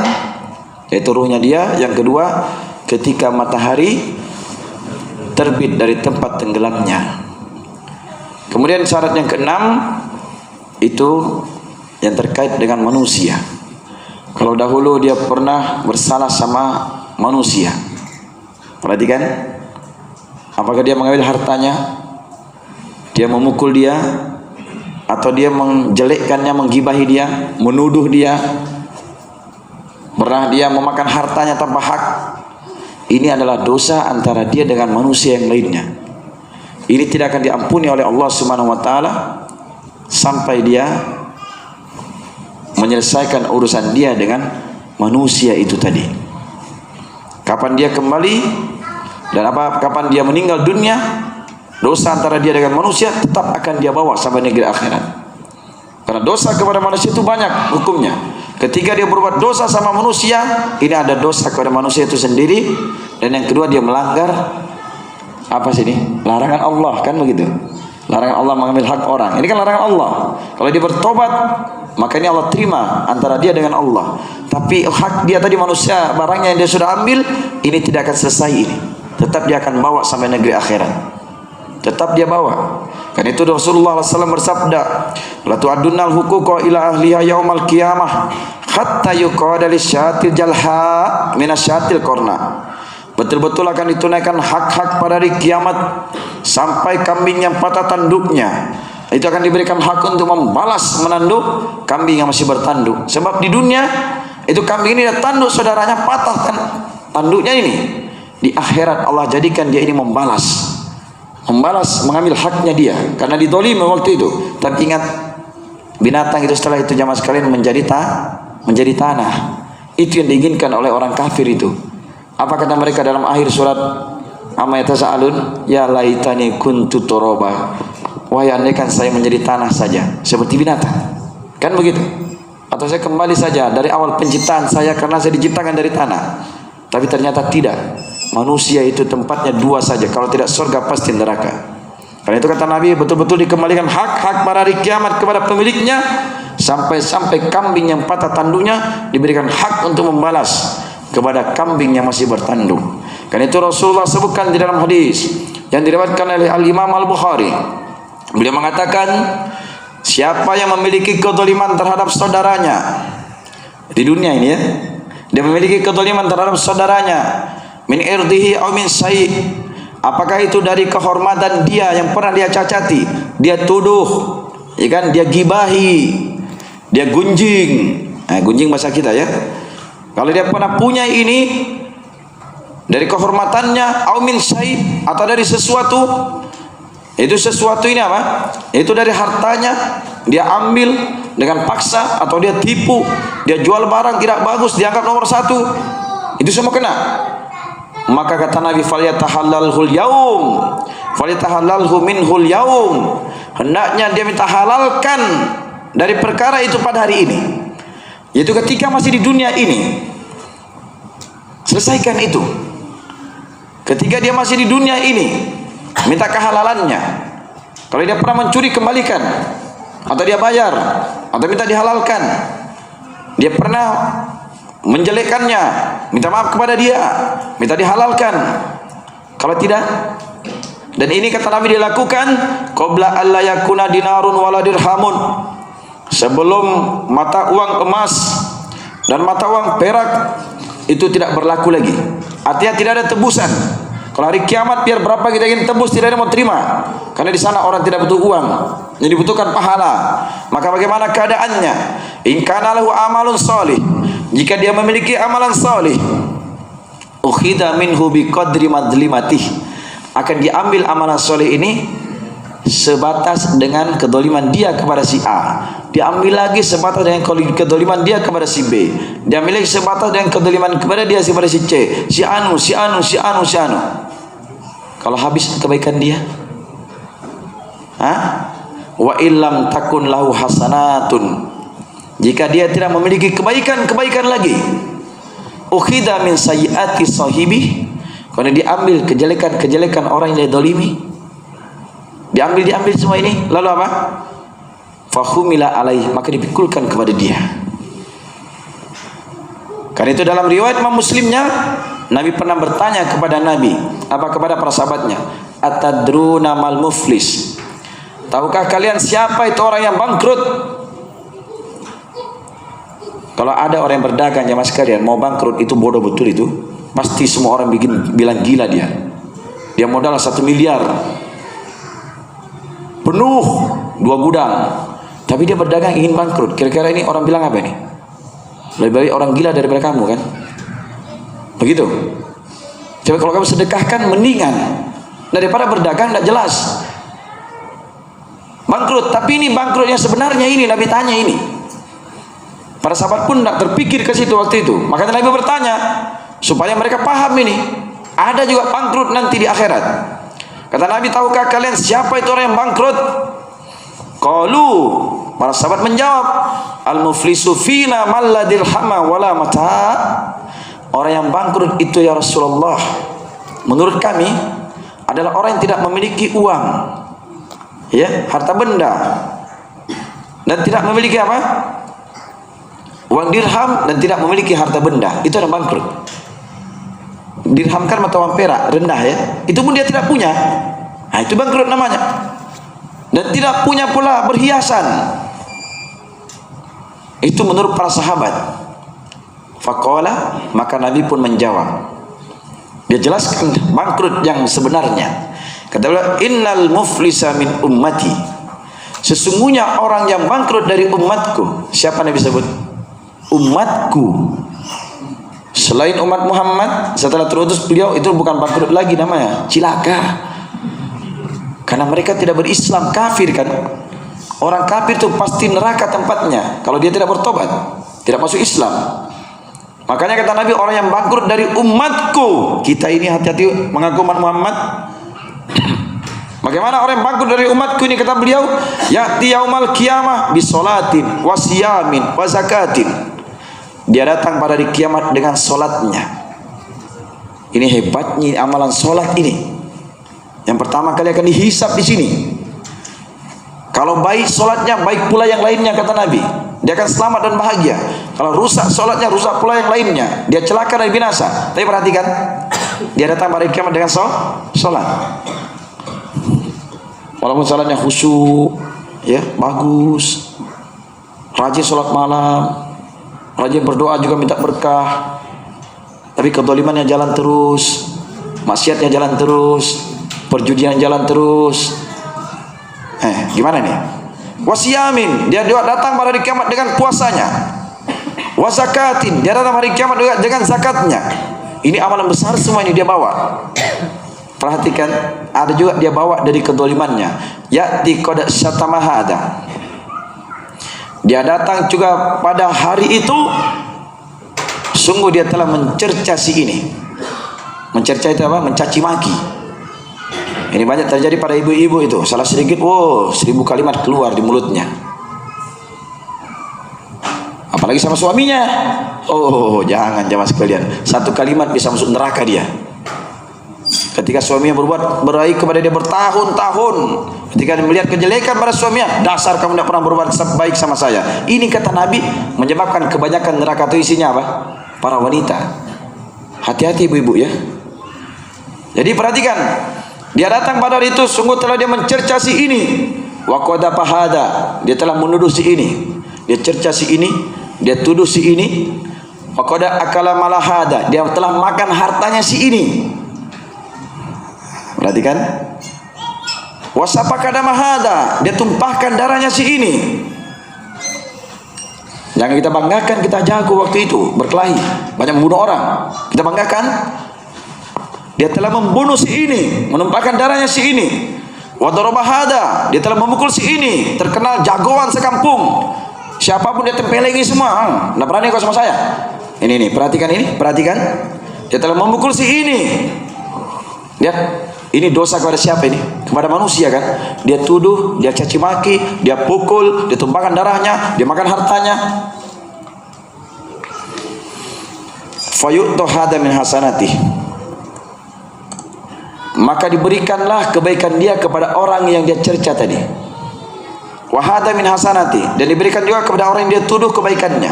yaitu ruhnya dia. Yang kedua, ketika matahari terbit dari tempat tenggelamnya. Kemudian syarat yang keenam, itu yang terkait dengan manusia. Kalau dahulu dia pernah bersalah sama manusia, perhatikan, apakah dia mengambil hartanya, dia memukul dia, atau dia menjelekkannya, menggibahi dia, menuduh dia, pernah dia memakan hartanya tanpa hak. Ini adalah dosa antara dia dengan manusia yang lainnya. Ini tidak akan diampuni oleh Allah Subhanahu wa taala sampai dia menyelesaikan urusan dia dengan manusia itu tadi. Kapan dia kembali dan kapan dia meninggal dunia, dosa antara dia dengan manusia tetap akan dia bawa sampai negeri akhirat. Karena dosa kepada manusia itu banyak hukumnya. Ketika dia berbuat dosa sama manusia, ini ada dosa kepada manusia itu sendiri, dan yang kedua dia melanggar apa sih ini? Larangan Allah, kan begitu? Larangan Allah mengambil hak orang. Ini kan larangan Allah. Kalau dia bertobat, maka ini Allah terima antara dia dengan Allah. Tapi hak dia tadi manusia, barangnya yang dia sudah ambil, ini tidak akan selesai ini. Tetap dia akan bawa sampai negeri akhirat. Tetap dia bawa. Kan itu Rasulullah SAW bersabda, la tu'addunal huquqa ila ahliha yaumal qiyamah hatta yuqada lisyatil jalha minasyatil korna. Betul-betul akan ditunaikan hak-hak pada hari kiamat sampai kambing yang patah tanduknya itu akan diberikan hak untuk membalas menanduk kambing yang masih bertanduk. Sebab di dunia itu kambing ini dah tanduk, saudaranya patah kan tanduknya ini. Di akhirat Allah jadikan dia ini membalas, mengambil haknya dia karena didolimi waktu itu. Tapi ingat, binatang itu setelah itu jamaah sekalian menjadi tanah. Itu yang diinginkan oleh orang kafir itu. Apa kata mereka dalam akhir surat Amma yatasaalun? Ya laitani kuntu turaba. Wahai andaikan saya menjadi tanah saja seperti binatang. Kan begitu? Atau saya kembali saja dari awal penciptaan saya karena saya diciptakan dari tanah. Tapi ternyata tidak. Manusia itu tempatnya dua saja. Kalau tidak surga pasti neraka. Karena itu kata Nabi, betul-betul dikembalikan hak-hak pada hari kiamat kepada pemiliknya. Sampai-sampai kambing yang patah tanduknya diberikan hak untuk membalas kepada kambing yang masih bertanduk. Karena itu Rasulullah sebutkan di dalam hadis yang diriwayatkan oleh Al-Imam Al-Bukhari. Beliau mengatakan, siapa yang memiliki kezaliman terhadap saudaranya di dunia ini ya, dia memiliki kezaliman terhadap saudaranya, min irdihi aw min sayyi, apakah itu dari kehormatan dia yang pernah dia cacati, dia tuduh, ya kan, dia gibahi, dia gunjing. Gunjing bahasa kita ya. Kalau dia pernah punya ini dari kehormatannya, aw min sayyi, atau dari sesuatu, itu sesuatu ini apa? Itu dari hartanya dia ambil dengan paksa, atau dia tipu, dia jual barang tidak bagus, dianggap nomor satu, itu semua kena. Maka kata Nabi, falyatahallalhul yaum, falyatahallalhu minhul yaum, hendaknya dia minta halalkan dari perkara itu pada hari ini. Yaitu ketika masih di dunia ini, selesaikan itu. Ketika dia masih di dunia ini, minta kehalalannya. Kalau dia pernah mencuri, kembalikan, atau dia bayar, atau minta dihalalkan. Dia pernah menjelekkannya, minta maaf kepada dia, minta dihalalkan. Kalau tidak, dan ini kata Nabi dilakukan qabla alla yakuna dinarun wala dirhamun, sebelum mata uang emas dan mata uang perak itu tidak berlaku lagi. Artinya tidak ada tebusan. Kalau hari kiamat biar berapa kita ingin tebus, tidak ada mau terima. Karena di sana orang tidak butuh uang, yang dibutuhkan pahala. Maka bagaimana keadaannya? In kana lahu amalun shalih, jika dia memiliki amalan salih, ukhidha minhu biqadri madlimatih, akan diambil amalan salih ini sebatas dengan kedoliman dia kepada si A, diambil lagi sebatas dengan kedoliman dia kepada si B, diambil lagi sebatas dengan kedoliman kepada dia kepada si C, si anu. Kalau habis kebaikan dia, wa illam takun lahu hasanatun, jika dia tidak memiliki kebaikan lagi, ukhidha min sayyiati sahibi, karena diambil kejelekan orang yang didolimi, diambil semua ini, lalu apa? Fahumila alaih, maka dipikulkan kepada dia. Karena itu dalam riwayat Imam Muslimnya, Nabi pernah bertanya kepada kepada para sahabatnya, atadruna mal muflis, tahukah kalian siapa itu orang yang bangkrut? Kalau ada orang yang berdagang jamaah sekalian mau bangkrut, itu bodoh betul itu. Pasti semua orang bilang gila dia. Dia modal 1 miliar. Penuh 2 gudang. Tapi dia berdagang ingin bangkrut. Kira-kira ini orang bilang apa ini? Lebih baik orang gila daripada kamu kan? Begitu. Coba kalau kamu sedekahkan mendingan daripada berdagang tidak jelas. Bangkrut, tapi ini bangkrut yang sebenarnya ini Nabi tanya ini. Para sahabat pun tidak terpikir ke situ waktu itu. Makanya Nabi bertanya supaya mereka paham ini. Ada juga bangkrut nanti di akhirat. Kata Nabi, tahukah kalian siapa itu orang yang bangkrut? Qalu, para sahabat menjawab, al-muflisu fina man la dirhama wala mata. Orang yang bangkrut itu ya Rasulullah, menurut kami adalah orang yang tidak memiliki uang, ya, harta benda, dan tidak memiliki apa? Uang dirham, dan tidak memiliki harta benda. Itu yang bangkrut. Dirham kan mata uang perak rendah ya, itu pun dia tidak punya. Nah, itu bangkrut namanya. dan tidak punya pula perhiasan. Itu menurut para sahabat. Faqala, maka Nabi pun menjawab. Dia jelaskan bangkrut yang sebenarnya. Kata beliau, innal muflisa min ummati. Sesungguhnya orang yang bangkrut dari umatku. Siapa Nabi sebut? Umatku. Selain umat Muhammad, setelah terutus beliau, itu bukan bangkrut lagi namanya, cilaka. Karena mereka tidak berislam, kafir kan. Orang kafir itu pasti neraka tempatnya kalau dia tidak bertobat, tidak masuk Islam. Makanya kata Nabi, orang yang bangkrut dari umatku. Kita ini hati-hati mengaku umat Muhammad. Bagaimana orang yang bangkrut dari umatku ini, kata beliau, ya'ti yaumal qiyamah bisolatin wasiyamin wazakatin. Dia datang pada hari kiamat dengan solatnya. Ini hebatnya amalan solat ini. Yang pertama kali akan dihisap di sini. Kalau baik solatnya, baik pula yang lainnya, kata Nabi. Dia akan selamat dan bahagia. Kalau rusak solatnya, rusak pula yang lainnya. Dia celaka dan binasa. Tapi perhatikan, dia datang pada hari kiamat dengan solat. Walaupun solatnya khusyuk, ya bagus, rajin solat malam, rajin berdoa juga minta berkah, tapi kezalimannya jalan terus, maksiatnya jalan terus, perjudian jalan terus. Gimana nih? Wasiyamin, dia datang pada hari kiamat dengan puasanya. Wazakatin, dia datang pada hari kiamat dengan zakatnya. Ini amalan besar semua ini dia bawa. Perhatikan, ada juga dia bawa dari kezalimannya. Ya'ti qad syatamahada. Dia datang juga pada hari itu, sungguh dia telah mencerca si ini. Mencerca itu apa? Mencaci maki. Ini banyak terjadi pada ibu-ibu itu. Salah sedikit, 1000 kalimat keluar di mulutnya. Apalagi sama suaminya. Jangan jamaah sekalian. Satu kalimat bisa masuk neraka dia. Ketika suaminya berbuat baik kepada dia bertahun-tahun, ketika dia melihat kejelekan pada suaminya, dasar kamu tidak pernah berbuat baik sama saya. Ini kata Nabi menyebabkan kebanyakan neraka itu isinya apa? Para wanita. Hati-hati ibu-ibu ya. Jadi perhatikan, dia datang pada hari itu, sungguh telah dia mencerca si ini. Wa qada pahada, dia telah menuduh si ini. Dia cerca si ini, dia tuduh si ini. Wa qada akala malahada, dia telah makan hartanya si ini. Perhatikan, wasapaka damahada, dia tumpahkan darahnya si ini. Jangan kita banggakan kita jago waktu itu berkelahi, banyak membunuh orang. Kita banggakan, dia telah membunuh si ini, menumpahkan darahnya si ini. Wadarobahada, dia telah memukul si ini, terkenal jagoan sekampung. Siapapun dia tempelengi semua. Nggak berani kau sama saya. Ini perhatikan ini, perhatikan. Dia telah memukul si ini. Lihat. Ini dosa kepada siapa ini? Kepada manusia kan? Dia tuduh, dia caci maki, dia pukul, dia tumpahkan darahnya, dia makan hartanya. Fayu'tu hada min hasanati. Maka diberikanlah kebaikan dia kepada orang yang dia cerca tadi. Wa hada min hasanati, dan diberikan juga kepada orang yang dia tuduh kebaikannya,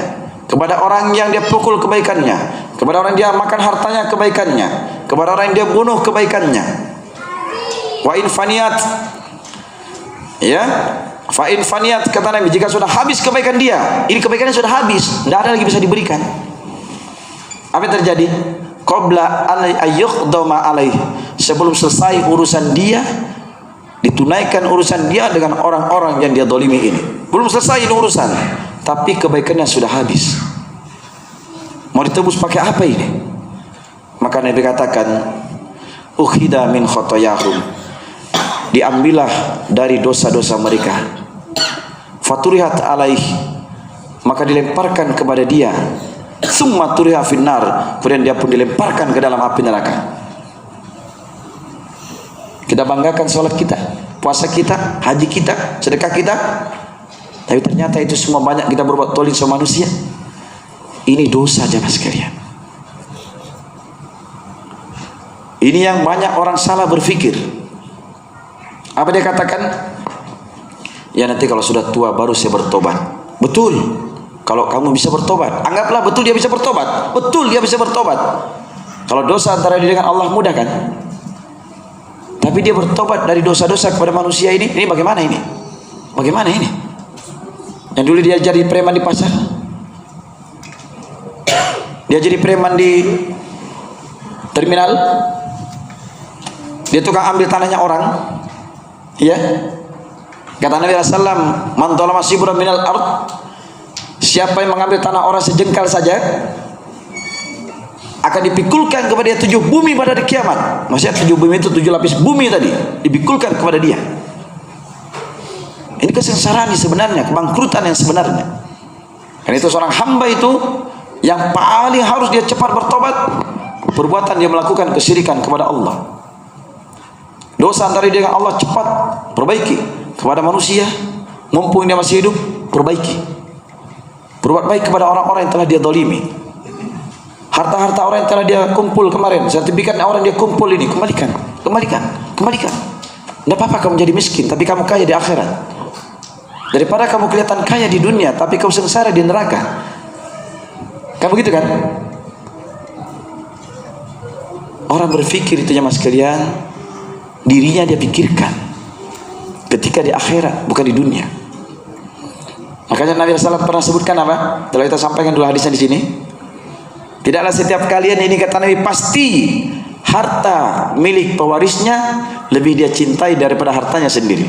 kepada orang yang dia pukul kebaikannya, kepada orang yang dia makan hartanya kebaikannya, kepada orang yang dia bunuh kebaikannya. Wa infaniyat, ya, fa infaniyat kata Nabi, jika sudah habis kebaikan dia, ini kebaikannya sudah habis, tidak ada lagi bisa diberikan. Apa yang terjadi? Qabla ayyukhdama alaih, sebelum selesai urusan dia, ditunaikan urusan dia dengan orang-orang yang dia dolimi ini. Belum selesai ini urusan, tapi kebaikannya sudah habis. Mau ditebus pakai apa ini? Maka Nabi katakan, ukhida min khotoyahum, diambillah dari dosa-dosa mereka. Faturihat alaih, maka dilemparkan kepada dia. Summa turiha finnar, kemudian dia pun dilemparkan ke dalam api neraka. Kita banggakan sholat kita, puasa kita, haji kita, sedekah kita, tapi ternyata itu semua banyak kita berbuat toling sama manusia. Ini dosa jemaah sekalian. Ini yang banyak orang salah berpikir. Apa dia katakan? Ya nanti kalau sudah tua baru saya bertobat. Betul. Kalau kamu bisa bertobat, anggaplah betul dia bisa bertobat. Betul dia bisa bertobat. Kalau dosa antara dia dengan Allah mudah kan? Tapi dia bertobat dari dosa-dosa kepada manusia ini bagaimana ini? Bagaimana ini? Yang dulu dia jadi preman di pasar, dia jadi preman di terminal, dia tukang ambil tanahnya orang, ya. Kata Nabi SAW, man zalama shibran minal ard, siapa yang mengambil tanah orang sejengkal saja, akan dipikulkan kepada dia 7 bumi pada hari kiamat. Maksudnya 7 bumi itu 7 lapis bumi tadi dipikulkan kepada dia. Ini kesengsaraan sebenarnya, kebangkrutan yang sebenarnya. Karena itu seorang hamba itu yang paling harus dia cepat bertobat, perbuatan dia melakukan kesyirikan kepada Allah. Dosa antara dia dengan Allah cepat perbaiki, kepada manusia mumpung dia masih hidup perbaiki. Berbuat baik kepada orang-orang yang telah dia zalimi. Harta-harta orang yang telah dia kumpul kemarin, sertifikatnya orang dia kumpul ini, kembalikan. Tidak apa-apa kamu jadi miskin, tapi kamu kaya di akhirat. Daripada kamu kelihatan kaya di dunia, tapi kamu sengsara di neraka. Kan begitu kan? Orang berpikir itu jemaah sekalian, dirinya dia pikirkan ketika di akhirat, bukan di dunia. Makanya Nabi SAW pernah sebutkan apa? Telah kita sampaikan dulu hadisnya di sini. Tidaklah setiap kalian ini, kata Nabi, pasti harta milik pewarisnya lebih dia cintai daripada hartanya sendiri.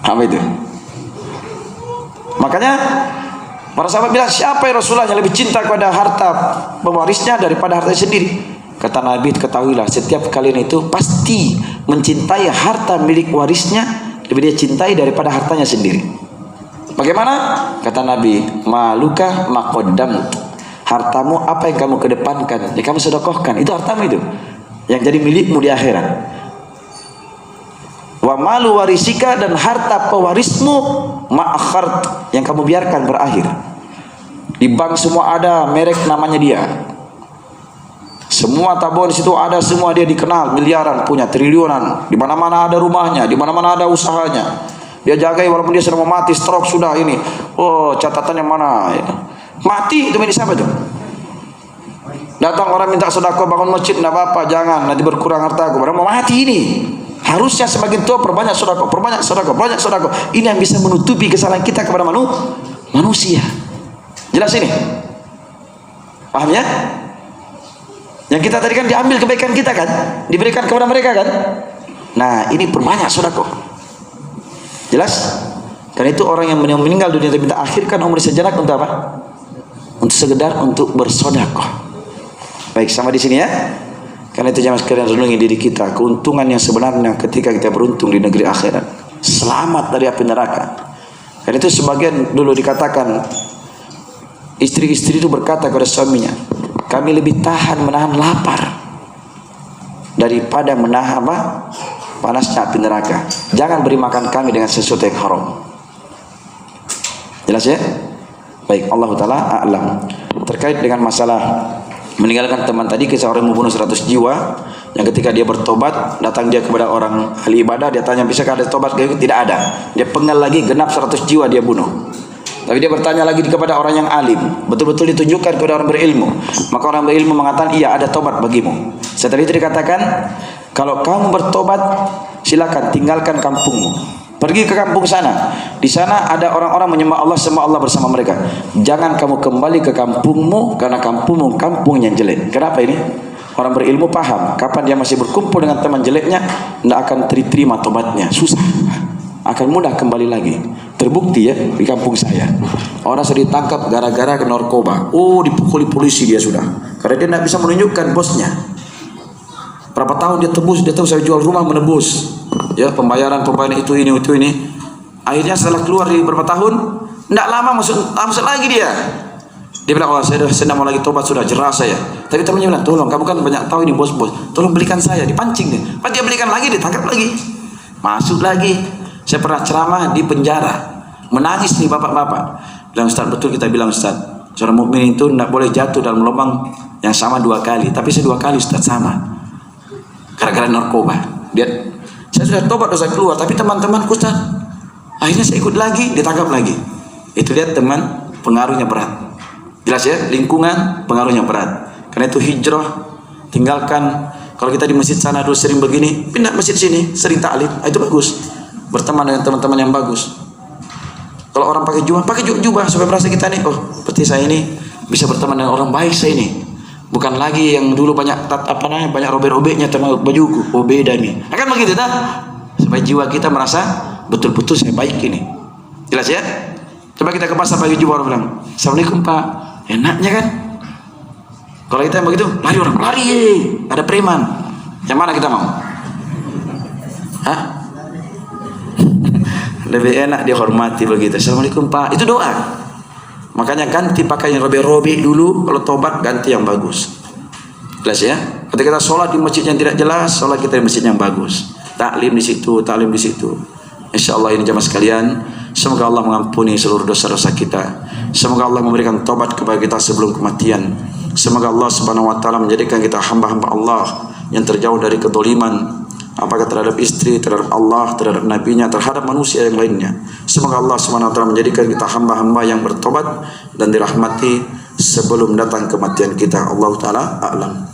Apa itu? Makanya para sahabat bilang, siapa yang Rasulullah yang lebih cinta kepada harta pewarisnya daripada hartanya sendiri? Kata Nabi, ketahuilah setiap kalian itu pasti mencintai harta milik warisnya lebih dia cintai daripada hartanya sendiri. Bagaimana? Kata Nabi, maluka maqaddam, hartamu apa yang kamu kedepankan, yang kamu sedekahkan, itu hartamu itu yang jadi milikmu di akhirat. Wa malu warisika, dan harta pewarismu ma'akhart, yang kamu biarkan berakhir. Di bank semua ada merek namanya dia, semua tabungan di situ ada, semua dia dikenal, miliaran punya, triliunan, di mana-mana ada rumahnya, di mana-mana ada usahanya. Dia jagai walaupun dia sudah mau mati, stroke sudah ini. Oh, catatannya mana? Ya. Mati itu milik siapa itu? Datang orang minta sedekah bangun masjid, tidak apa-apa, jangan nanti berkurang hartaku. Padahal mau mati ini. Harusnya semakin tua perbanyak sedekah, perbanyak sedekah, banyak sedekah. Ini yang bisa menutupi kesalahan kita kepada manusia. Jelas ini? Paham ya? Yang kita tadi kan diambil kebaikan kita kan, diberikan kepada mereka kan. Nah, ini perbanyak sedekah. Jelas? Karena itu orang yang meninggal dunia tapi kita akhirkan umur sejenak untuk apa? Untuk sekedar untuk bersedekah. Baik, sama di sini ya. Karena itu jemaah sekalian, renungi diri kita, keuntungan yang sebenarnya ketika kita beruntung di negeri akhirat, selamat dari api neraka. Karena itu sebagian dulu dikatakan, istri-istri itu berkata kepada suaminya, kami lebih tahan menahan lapar daripada menahan apa? Panasnya api neraka. Jangan beri makan kami dengan sesuatu yang haram. Jelas ya? Baik, Allah Ta'ala a'lam. Terkait dengan masalah meninggalkan teman tadi, kisah orang membunuh 100 jiwa, yang ketika dia bertobat, datang dia kepada orang ahli ibadah, dia tanya, bisakah ada tobat? Tidak ada. Dia penggal lagi, genap 100 jiwa dia bunuh. Tapi dia bertanya lagi kepada orang yang alim, betul-betul ditunjukkan kepada orang berilmu. Maka orang berilmu mengatakan, iya ada tobat bagimu. Setelah itu dikatakan, kalau kamu bertobat, silakan tinggalkan kampungmu, pergi ke kampung sana. Di sana ada orang-orang menyembah Allah, sembah Allah bersama mereka. Jangan kamu kembali ke kampungmu, karena kampungmu kampung yang jelek. Kenapa ini? Orang berilmu paham, kapan dia masih berkumpul dengan teman jeleknya, tidak akan diterima tobatnya, susah, akan mudah kembali lagi. Terbukti ya di kampung saya, orang sudah ditangkap gara-gara ke narkoba. Oh, dipukuli polisi dia sudah, karena dia tidak bisa menunjukkan bosnya. Berapa tahun dia tebus, dia tahu saya jual rumah menebus, ya pembayaran itu ini. Akhirnya setelah keluar di beberapa tahun, tidak lama masuk lagi dia. Dia bilang, oh saya sedang mau lagi tobat, sudah jerah saya. Tapi temannya bilang, tolong kamu kan banyak tahu ini bos-bos, tolong belikan saya. Dipancing dia. Pas dia belikan lagi, ditangkap lagi, masuk lagi. Saya pernah ceramah di penjara, menangis nih bapak-bapak. Bilang, Ustaz, betul kita bilang Ustaz, seorang mukmin itu tidak boleh jatuh dalam lubang yang sama 2 kali. Tapi saya 2 kali Ustaz sama. Gara-gara narkoba. Saya sudah tobat, dosa keluar, tapi teman-temanku Ustaz, akhirnya saya ikut lagi, ditangkap lagi. Itu lihat teman, pengaruhnya berat. Jelas ya, lingkungan pengaruhnya berat. Karena itu hijrah, tinggalkan Kalau kita di masjid sana dulu sering begini, pindah masjid sini, sering taklim, itu bagus. Berteman dengan teman-teman yang bagus. Kalau orang pakai jubah supaya merasa kita nih, oh, seperti saya ini bisa berteman dengan orang baik saya ini. Bukan lagi yang dulu banyak banyak robek-robeknya sama bajuku, oh beda nih. Akan begitu tak? Supaya jiwa kita merasa betul-betul saya baik ini. Jelas ya? Coba kita ke pasar pakai jubah, orang bilang, Assalamualaikum Pak. Enaknya kan? Kalau kita yang begitu, lari orang, lari, ada preman. Yang mana kita mau? Hah? Lebih enak dihormati begitu. Assalamualaikum Pak. Itu doa. Makanya ganti pakai yang robek-robek dulu. Kalau tobat ganti yang bagus. Jelas ya? Ketika kita sholat di masjid yang tidak jelas, sholat kita di masjid yang bagus. Taklim di situ, taklim di situ. Insya Allah ini jamaah sekalian. Semoga Allah mengampuni seluruh dosa-dosa kita. Semoga Allah memberikan tobat kepada kita sebelum kematian. Semoga Allah Subhanahu wa taala menjadikan kita hamba-hamba Allah yang terjauh dari kedoliman, apakah terhadap istri, terhadap Allah, terhadap nabinya, terhadap manusia yang lainnya. Semoga Allah Subhanahu wa taala menjadikan kita hamba-hamba yang bertobat dan dirahmati sebelum datang kematian kita. Allah taala a'lam.